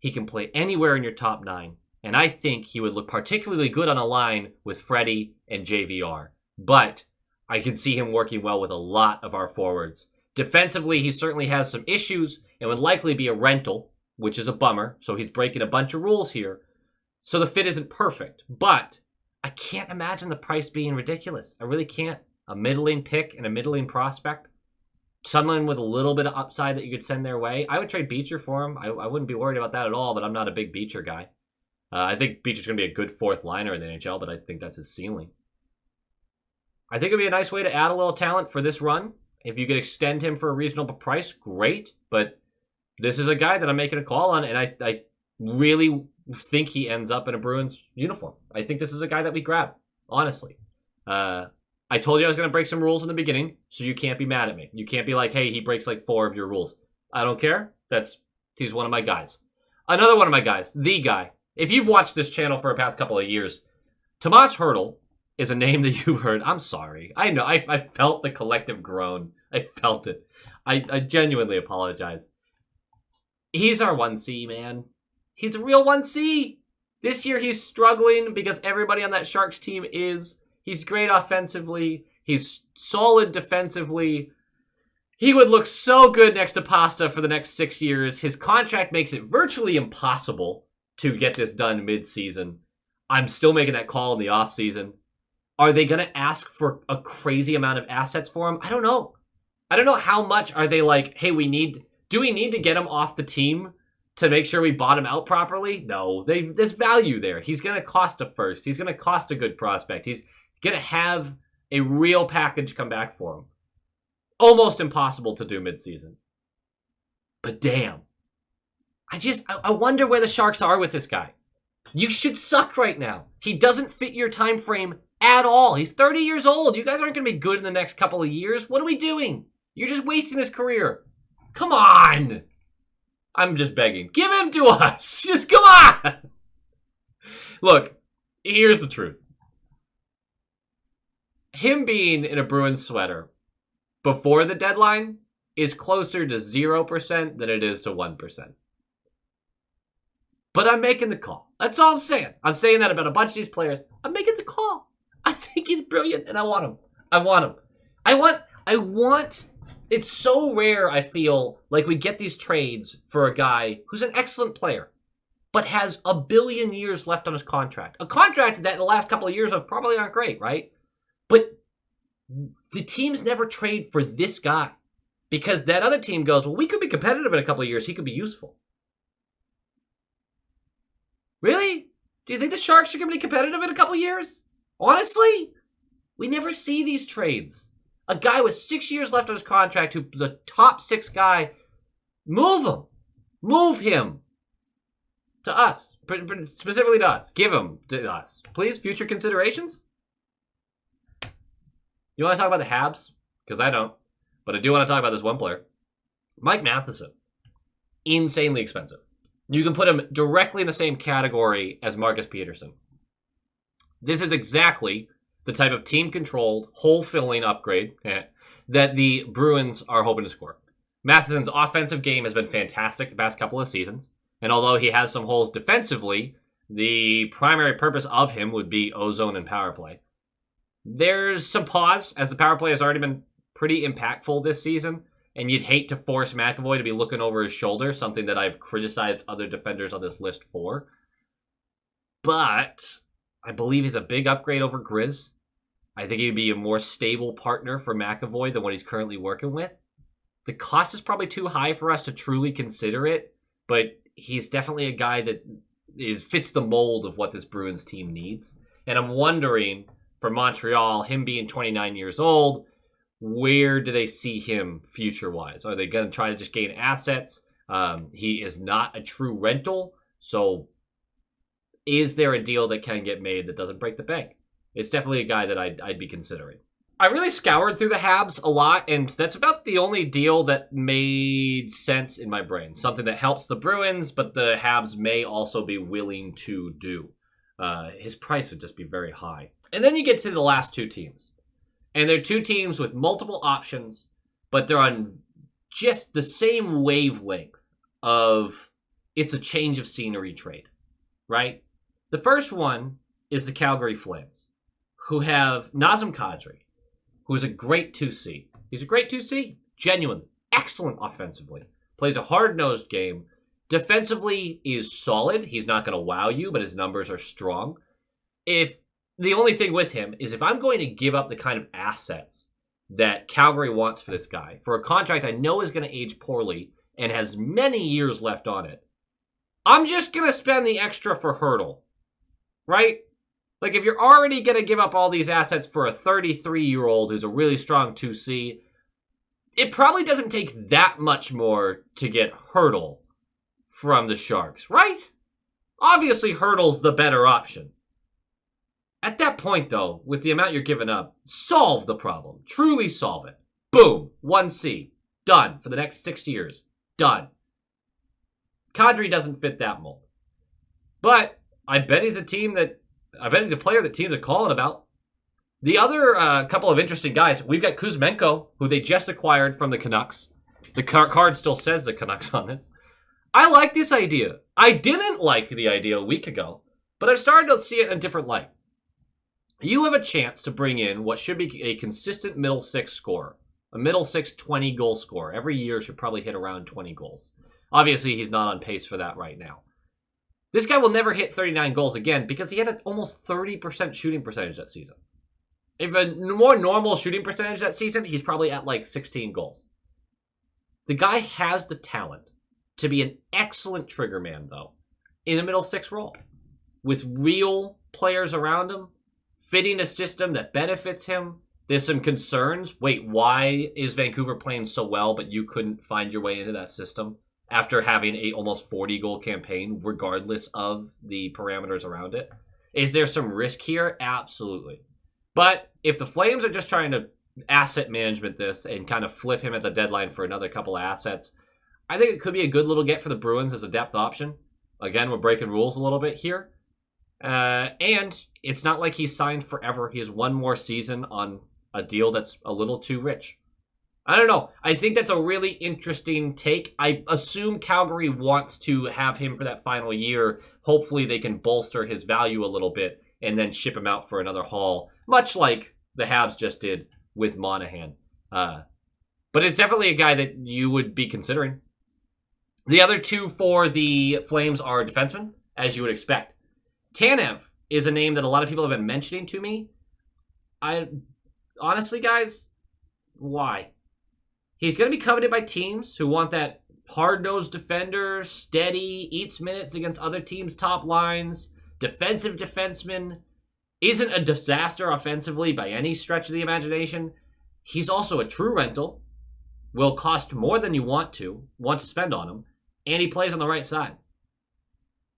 He can play anywhere in your top 9. And I think he would look particularly good on a line with Freddie and JVR. But I can see him working well with a lot of our forwards. Defensively, he certainly has some issues and would likely be a rental, which is a bummer. So he's breaking a bunch of rules here. So the fit isn't perfect. But I can't imagine the price being ridiculous. I really can't. A middling pick and a middling prospect. Someone with a little bit of upside that you could send their way. I would trade Beecher for him. I wouldn't be worried about that at all, but I'm not a big Beecher guy. I think Beecher's going to be a good fourth liner in the NHL, but I think that's his ceiling. I think it would be a nice way to add a little talent for this run. If you could extend him for a reasonable price, great. But this is a guy that I'm making a call on, and I really think he ends up in a Bruins uniform. I think this is a guy that we grab, honestly. I told you I was going to break some rules in the beginning, so you can't be mad at me. You can't be like, hey, he breaks like 4 of your rules. I don't care. He's one of my guys. Another one of my guys, the guy. If you've watched this channel for the past couple of years, Tomas Hertl is a name that you heard. I'm sorry. I know. I felt the collective groan. I felt it. I genuinely apologize. He's our 1C, man. He's a real 1C. This year he's struggling because everybody on that Sharks team is. He's great offensively. He's solid defensively. He would look so good next to Pasta for the next 6 years. His contract makes it virtually impossible to get this done mid-season. I'm still making that call in the offseason. Are they going to ask for a crazy amount of assets for him? I don't know. I don't know how much are they like, hey, do we need to get him off the team to make sure we bought him out properly? No, there's value there. He's going to cost a first. He's going to cost a good prospect. He's going to have a real package come back for him. Almost impossible to do midseason. But damn. I wonder where the Sharks are with this guy. You should suck right now. He doesn't fit your time frame at all. He's 30 years old. You guys aren't going to be good in the next couple of years. What are we doing? You're just wasting his career. Come on. I'm just begging. Give him to us. Just come on. Look, here's the truth. Him being in a Bruins sweater before the deadline is closer to 0% than it is to 1%. But I'm making the call. That's all I'm saying. I'm saying that about a bunch of these players. I'm making the call. I think he's brilliant, and I want him. I want... It's so rare, I feel, like we get these trades for a guy who's an excellent player, but has a billion years left on his contract. A contract that the last couple of years of probably aren't great, right? But the teams never trade for this guy because that other team goes, well, we could be competitive in a couple of years. He could be useful. Really? Do you think the Sharks are going to be competitive in a couple of years? Honestly? We never see these trades. A guy with 6 years left on his contract who's a top 6 guy, move him. Move him to us. Specifically to us. Give him to us. Please, future considerations? You want to talk about the Habs? Because I don't. But I do want to talk about this one player. Mike Matheson. Insanely expensive. You can put him directly in the same category as Marcus Peterson. This is exactly the type of team-controlled, hole-filling upgrade that the Bruins are hoping to score. Matheson's offensive game has been fantastic the past couple of seasons, and although he has some holes defensively, the primary purpose of him would be ozone and power play. There's some pause, as the power play has already been pretty impactful this season, and you'd hate to force McAvoy to be looking over his shoulder, something that I've criticized other defenders on this list for. But I believe he's a big upgrade over Grizz. I think he'd be a more stable partner for McAvoy than what he's currently working with. The cost is probably too high for us to truly consider it, but he's definitely a guy that fits the mold of what this Bruins team needs. And I'm wondering, for Montreal, him being 29 years old, where do they see him future-wise? Are they going to try to just gain assets? He is not a true rental, so is there a deal that can get made that doesn't break the bank? It's definitely a guy that I'd be considering. I really scoured through the Habs a lot, and that's about the only deal that made sense in my brain. Something that helps the Bruins, but the Habs may also be willing to do. His price would just be very high. And then you get to the last 2 teams. And they're 2 teams with multiple options, but they're on just the same wavelength of it's a change of scenery trade, right? The first one is the Calgary Flames, who have Nazem Kadri, who is a great 2C. He's a great 2C, genuinely excellent offensively, plays a hard-nosed game, defensively is solid. He's not going to wow you, but his numbers are strong. If the only thing with him is if I'm going to give up the kind of assets that Calgary wants for this guy, for a contract I know is going to age poorly and has many years left on it, I'm just going to spend the extra for Hertl, right? Like, if you're already going to give up all these assets for a 33-year-old who's a really strong 2C, it probably doesn't take that much more to get Hertl from the Sharks, right? Obviously, Hertl's the better option. At that point, though, with the amount you're giving up, solve the problem. Truly solve it. Boom. 1C. Done. For the next 6 years. Done. Kadri doesn't fit that mold. But I bet he's a player that teams are calling about. The other couple of interesting guys, we've got Kuzmenko, who they just acquired from the Canucks. The card still says the Canucks on this. I like this idea. I didn't like the idea a week ago, but I've started to see it in a different light. You have a chance to bring in what should be a consistent middle six scorer, a middle six 20-goal scorer. Every year should probably hit around 20 goals. Obviously, he's not on pace for that right now. This guy will never hit 39 goals again because he had an almost 30% shooting percentage that season. If a more normal shooting percentage that season, he's probably at like 16 goals. The guy has the talent to be an excellent trigger man, though, in the middle six role. With real players around him, fitting a system that benefits him. There's some concerns. Wait, why is Vancouver playing so well, but you couldn't find your way into that system after having a almost 40-goal campaign, regardless of the parameters around it? Is there some risk here? Absolutely. But if the Flames are just trying to asset management this and kind of flip him at the deadline for another couple of assets, I think it could be a good little get for the Bruins as a depth option. Again, we're breaking rules a little bit here. And it's not like he's signed forever. He has one more season on a deal that's a little too rich. I don't know. I think that's a really interesting take. I assume Calgary wants to have him for that final year. Hopefully they can bolster his value a little bit and then ship him out for another haul, much like the Habs just did with Monahan. But it's definitely a guy that you would be considering. The other two for the Flames are defensemen, as you would expect. Tanev is a name that a lot of people have been mentioning to me. Honestly, guys, why? He's going to be coveted by teams who want that hard-nosed defender, steady, eats minutes against other teams' top lines, defensive defenseman, isn't a disaster offensively by any stretch of the imagination. He's also a true rental, will cost more than you want to spend on him, and he plays on the right side.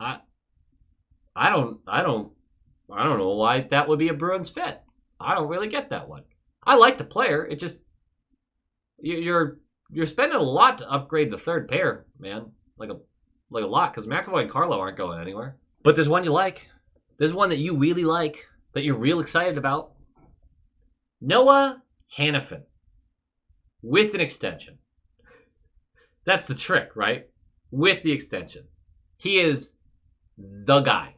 I don't know why that would be a Bruins fit. I don't really get that one. I like the player. It just you're spending a lot to upgrade the third pair, man. Like a lot, because McAvoy and Carlo aren't going anywhere. But there's one you like. There's one that you really like, that you're real excited about. Noah Hanifin with an extension. That's the trick, right? With the extension. He is the guy.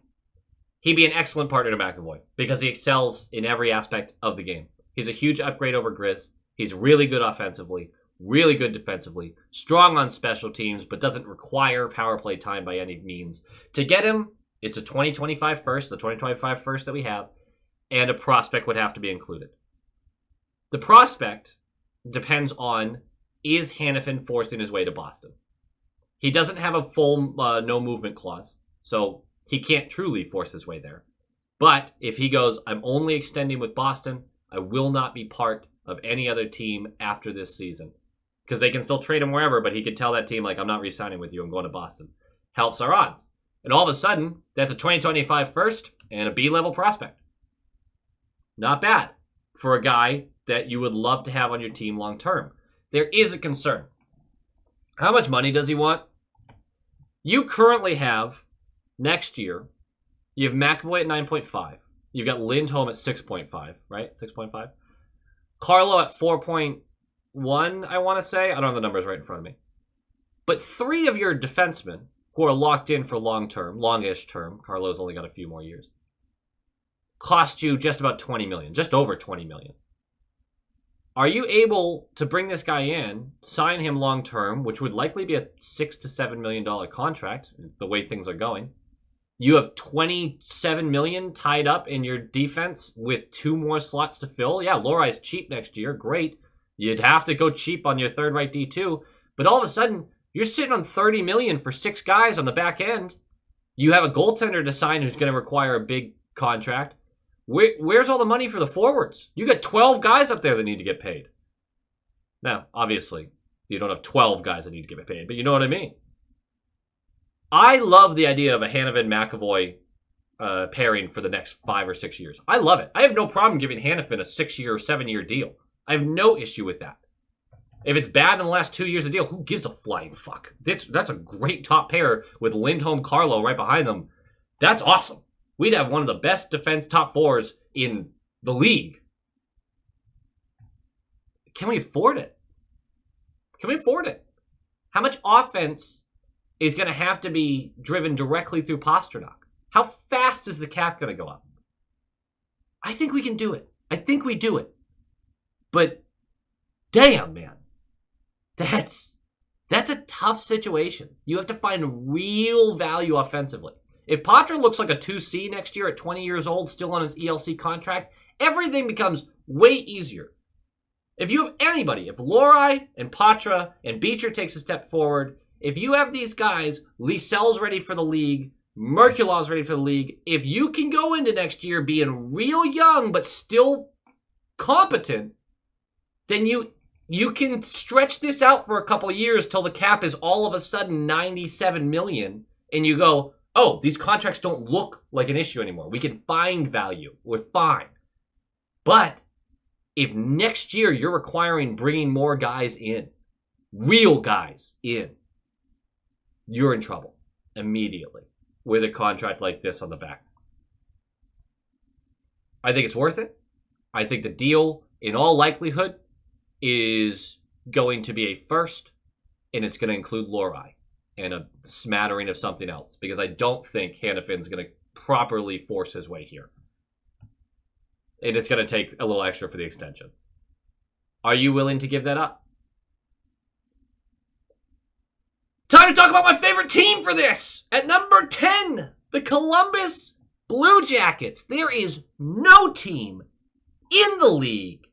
He'd be an excellent partner to McAvoy because he excels in every aspect of the game. He's a huge upgrade over Grizz. He's really good offensively, really good defensively, strong on special teams, but doesn't require power play time by any means. To get him, it's a 2025 first, the 2025 first that we have, and a prospect would have to be included. The prospect depends on, is Hanifin forcing his way to Boston? He doesn't have a full no movement clause, so he can't truly force his way there. But if he goes, I'm only extending with Boston, I will not be part of any other team after this season. Because they can still trade him wherever, but he could tell that team, like, I'm not re-signing with you, I'm going to Boston. Helps our odds. And all of a sudden, that's a 2025 first and a B-level prospect. Not bad for a guy that you would love to have on your team long term. There is a concern. How much money does he want? You currently have, next year, you have McAvoy at 9.5. You've got Lindholm at 6.5, right? 6.5. Carlo at 4.1, I want to say. I don't have the numbers right in front of me. But three of your defensemen who are locked in for longish term, Carlo's only got a few more years, cost you just about $20 million, just over $20 million. Are you able to bring this guy in, sign him long term, which would likely be a $6 to $7 million contract, the way things are going? You have $27 million tied up in your defense with 2 more slots to fill. Yeah, Lorai's cheap next year. Great. You'd have to go cheap on your third right D2. But all of a sudden, you're sitting on $30 million for 6 guys on the back end. You have a goaltender to sign who's going to require a big contract. Where's all the money for the forwards? You got 12 guys up there that need to get paid. Now, obviously, you don't have 12 guys that need to get paid, but you know what I mean. I love the idea of a Hanifin-McAvoy pairing for the next 5 or 6 years. I love it. I have no problem giving Hanifin a 6-year or 7-year deal. I have no issue with that. If it's bad in the last 2 years of the deal, who gives a flying fuck? That's a great top pair with Lindholm, Carlo right behind them. That's awesome. We'd have one of the best defense top 4s in the league. Can we afford it? Can we afford it? How much offense is going to have to be driven directly through Pastrnak? How fast is the cap going to go up? I think we can do it. I think we do it. But damn, man. That's a tough situation. You have to find real value offensively. If Patra looks like a 2C next year at 20 years old, still on his ELC contract, everything becomes way easier. If you have anybody, if Lorai and Patra and Beecher takes a step forward, if you have these guys, Liesel's ready for the league, Merkulov's ready for the league, if you can go into next year being real young but still competent, then you can stretch this out for a couple years till the cap is all of a sudden $97 million, and you go, oh, these contracts don't look like an issue anymore. We can find value. We're fine. But if next year you're requiring bringing more guys in, real guys in, you're in trouble immediately with a contract like this on the back. I think it's worth it. I think the deal, in all likelihood, is going to be a first, and it's going to include Lorai and a smattering of something else, because I don't think Hanifin's going to properly force his way here. And it's going to take a little extra for the extension. Are you willing to give that up? Time to talk about my favorite team for this. At number 10, the Columbus Blue Jackets. There is no team in the league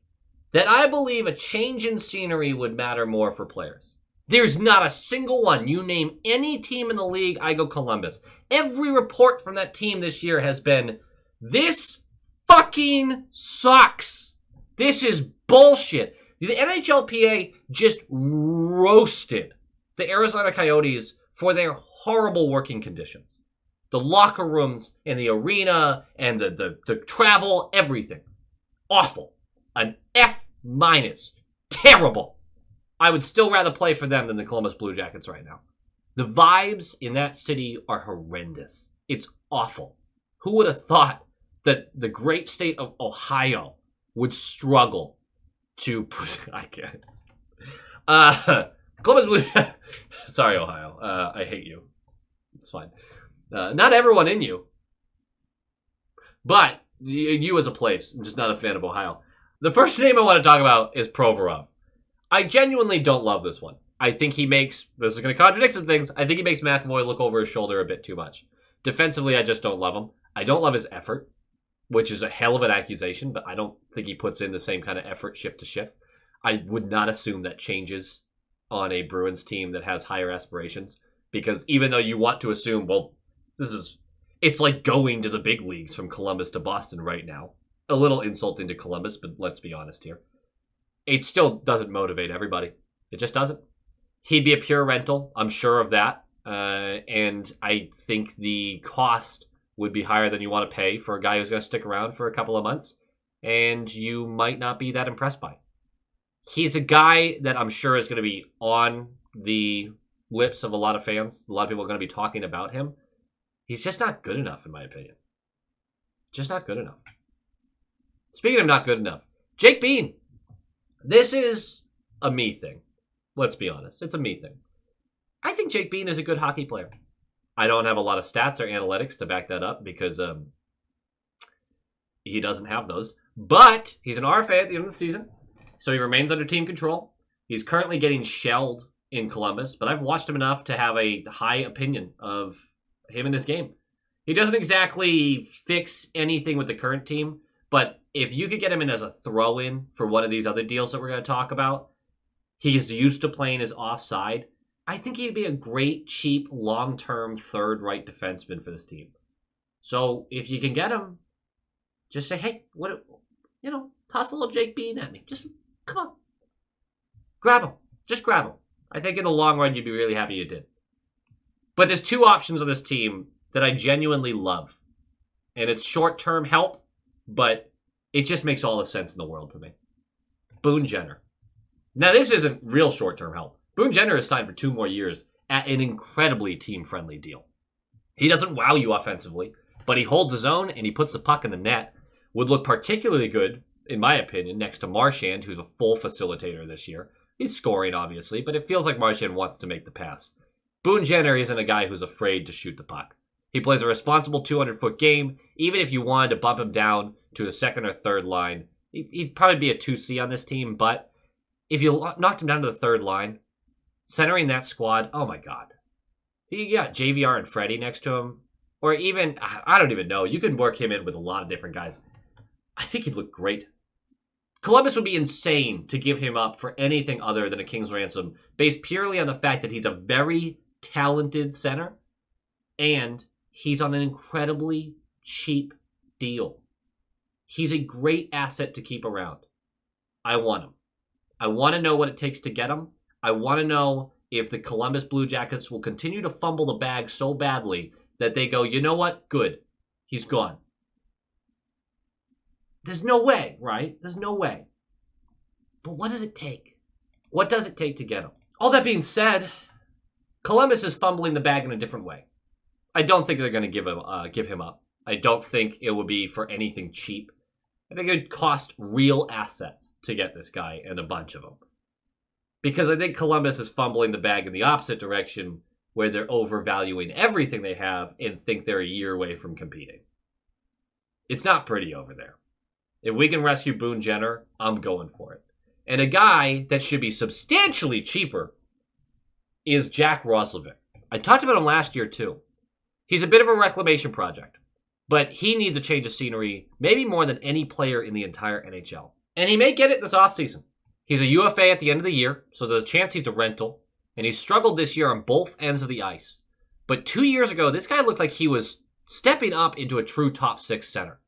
that I believe a change in scenery would matter more for players. There's not a single one. You name any team in the league, I go Columbus. Every report from that team this year has been, this fucking sucks. This is bullshit. The NHLPA just roasted the Arizona Coyotes for their horrible working conditions. The locker rooms and the arena and the travel, everything. Awful. An F-. Terrible. I would still rather play for them than the Columbus Blue Jackets right now. The vibes in that city are horrendous. It's awful. Who would have thought that the great state of Ohio would struggle to... I can't. Columbus Blue... Sorry, Ohio. I hate you. It's fine. Not everyone in you. But you as a place. I'm just not a fan of Ohio. The first name I want to talk about is Provorov. I genuinely don't love this one. I think he makes... This is going to contradict some things. I think he makes McAvoy look over his shoulder a bit too much. Defensively, I just don't love him. I don't love his effort, which is a hell of an accusation, but I don't think he puts in the same kind of effort shift to shift. I would not assume that changes on a Bruins team that has higher aspirations, because even though you want to assume, well, it's like going to the big leagues from Columbus to Boston right now. A little insulting to Columbus, but let's be honest here. It still doesn't motivate everybody. It just doesn't. He'd be a pure rental, I'm sure of that. And I think the cost would be higher than you want to pay for a guy who's going to stick around for a couple of months, and you might not be that impressed by. He's a guy that I'm sure is going to be on the lips of a lot of fans. A lot of people are going to be talking about him. He's just not good enough, in my opinion. Just not good enough. Speaking of not good enough, Jake Bean. This is a me thing. Let's be honest. It's a me thing. I think Jake Bean is a good hockey player. I don't have a lot of stats or analytics to back that up because he doesn't have those. But he's an RFA at the end of the season, so he remains under team control. He's currently getting shelled in Columbus, but I've watched him enough to have a high opinion of him and his game. He doesn't exactly fix anything with the current team, but if you could get him in as a throw-in for one of these other deals that we're going to talk about, he's used to playing his offside. I think he'd be a great, cheap, long-term third right defenseman for this team. So if you can get him, just say, hey, toss a little Jake Bean at me. Just, come on. Grab him. Just grab him. I think in the long run, you'd be really happy you did. But there's two options on this team that I genuinely love. And it's short-term help, but it just makes all the sense in the world to me. Boone Jenner. Now, this isn't real short-term help. Boone Jenner is signed for 2 more years at an incredibly team-friendly deal. He doesn't wow you offensively, but he holds his own and he puts the puck in the net. Would look particularly good, in my opinion, next to Marchand, who's a full facilitator this year. He's scoring, obviously, but it feels like Marchand wants to make the pass. Boone Jenner isn't a guy who's afraid to shoot the puck. He plays a responsible 200-foot game. Even if you wanted to bump him down to a second or third line, he'd probably be a 2C on this team, but if you knocked him down to the third line, centering that squad, oh my God. You got JVR and Freddie next to him, or even, I don't even know, you can work him in with a lot of different guys. I think he'd look great. Columbus would be insane to give him up for anything other than a king's ransom, based purely on the fact that he's a very talented center, and he's on an incredibly cheap deal. He's a great asset to keep around. I want him. I want to know what it takes to get him. I want to know if the Columbus Blue Jackets will continue to fumble the bag so badly that they go, you know what? Good. He's gone. There's no way, right? There's no way. But what does it take? What does it take to get him? All that being said, Columbus is fumbling the bag in a different way. I don't think they're going to give him up. I don't think it will be for anything cheap. I think it would cost real assets to get this guy and a bunch of them. Because I think Columbus is fumbling the bag in the opposite direction, where they're overvaluing everything they have and think they're a year away from competing. It's not pretty over there. If we can rescue Boone Jenner, I'm going for it. And a guy that should be substantially cheaper is Jack Roslovic. I talked about him last year too. He's a bit of a reclamation project, but he needs a change of scenery, maybe more than any player in the entire NHL. And he may get it this offseason. He's a UFA at the end of the year, so there's a chance he's a rental, and he's struggled this year on both ends of the ice. But 2 years ago, this guy looked like he was stepping up into a true top 6 center,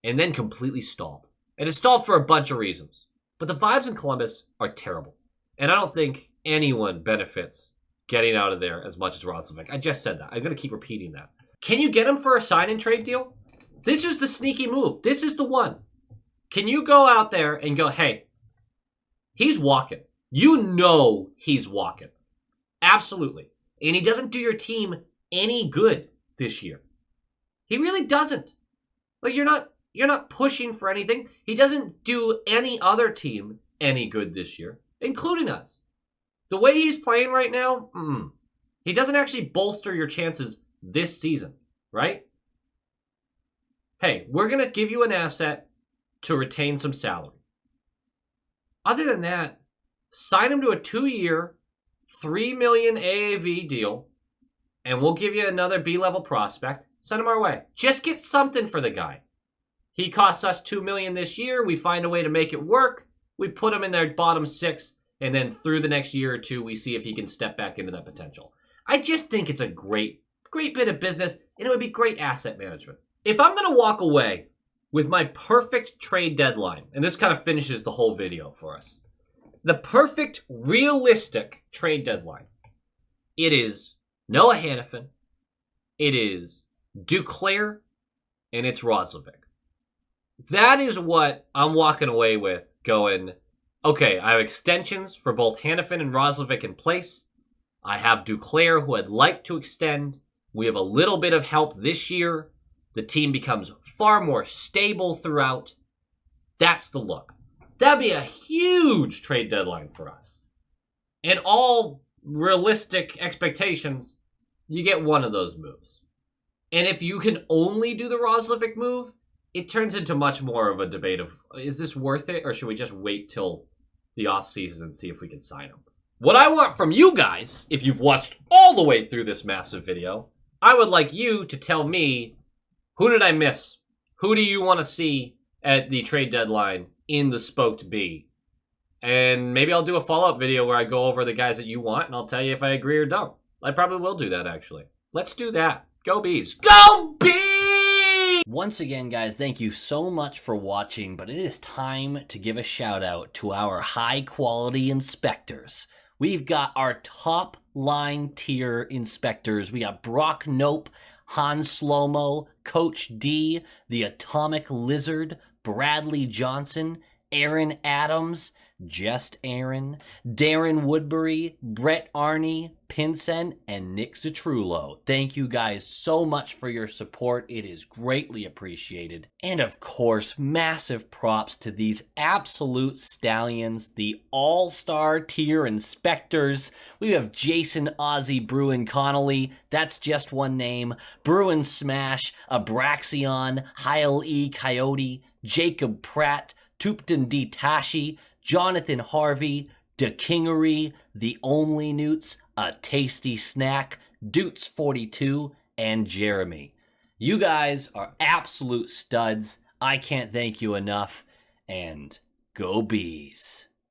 and then completely stalled. And it stalled for a bunch of reasons. But the vibes in Columbus are terrible, and I don't think anyone benefits getting out of there as much as Roslovic. I just said that. I'm going to keep repeating that. Can you get him for a sign-and-trade deal? This is the sneaky move. This is the one. Can you go out there and go, hey, he's walking. You know he's walking. Absolutely. And he doesn't do your team any good this year. He really doesn't. Like, you're not pushing for anything. He doesn't do any other team any good this year, including us. The way he's playing right now, he doesn't actually bolster your chances this season, right? Hey, we're going to give you an asset to retain some salary. Other than that, sign him to a 2-year, $3 million AAV deal, and we'll give you another B-level prospect. Send him our way. Just get something for the guy. He costs us $2 million this year. We find a way to make it work. We put him in their bottom 6, and then through the next year or two, we see if he can step back into that potential. I just think it's a great bit of business, and it would be great asset management. If I'm going to walk away with my perfect trade deadline, and this kind of finishes the whole video for us, the perfect, realistic trade deadline, it is Noah Hanifin, it is Duclair, and it's Roslovic. That is what I'm walking away with, going, okay, I have extensions for both Hanifin and Roslovic in place. I have Duclair, who I'd like to extend. We have a little bit of help this year. The team becomes far more stable throughout. That's the look. That'd be a huge trade deadline for us. And all realistic expectations, you get one of those moves. And if you can only do the Roslovic move, it turns into much more of a debate of, is this worth it, or should we just wait till the offseason and see if we can sign him? What I want from you guys, if you've watched all the way through this massive video, I would like you to tell me, who did I miss? Who do you want to see at the trade deadline in the Spoked B? And maybe I'll do a follow-up video where I go over the guys that you want, and I'll tell you if I agree or don't. I probably will do that, actually. Let's do that. Go Bees. Go Bees! Once again, guys, thank you so much for watching, but it is time to give a shout out to our high-quality inspectors. We've got our top-line tier inspectors. We got Brock Nope, Han Slomo, Coach D, the Atomic Lizard, Bradley Johnson, Aaron Adams, Just Aaron, Darren Woodbury, Brett Arney, Pinsen, and Nick Citrullo. Thank you guys so much for your support. It is greatly appreciated. And of course, massive props to these absolute stallions, the all-star tier inspectors. We have Jason Ozzy Bruin Connolly, that's just one name, Bruin Smash, Abraxion, Heil E. Coyote, Jacob Pratt, Tupton D. Tashi, Jonathan Harvey, De Kingery, The Only Newts, A Tasty Snack, Doots42, and Jeremy. You guys are absolute studs. I can't thank you enough, and go Bees.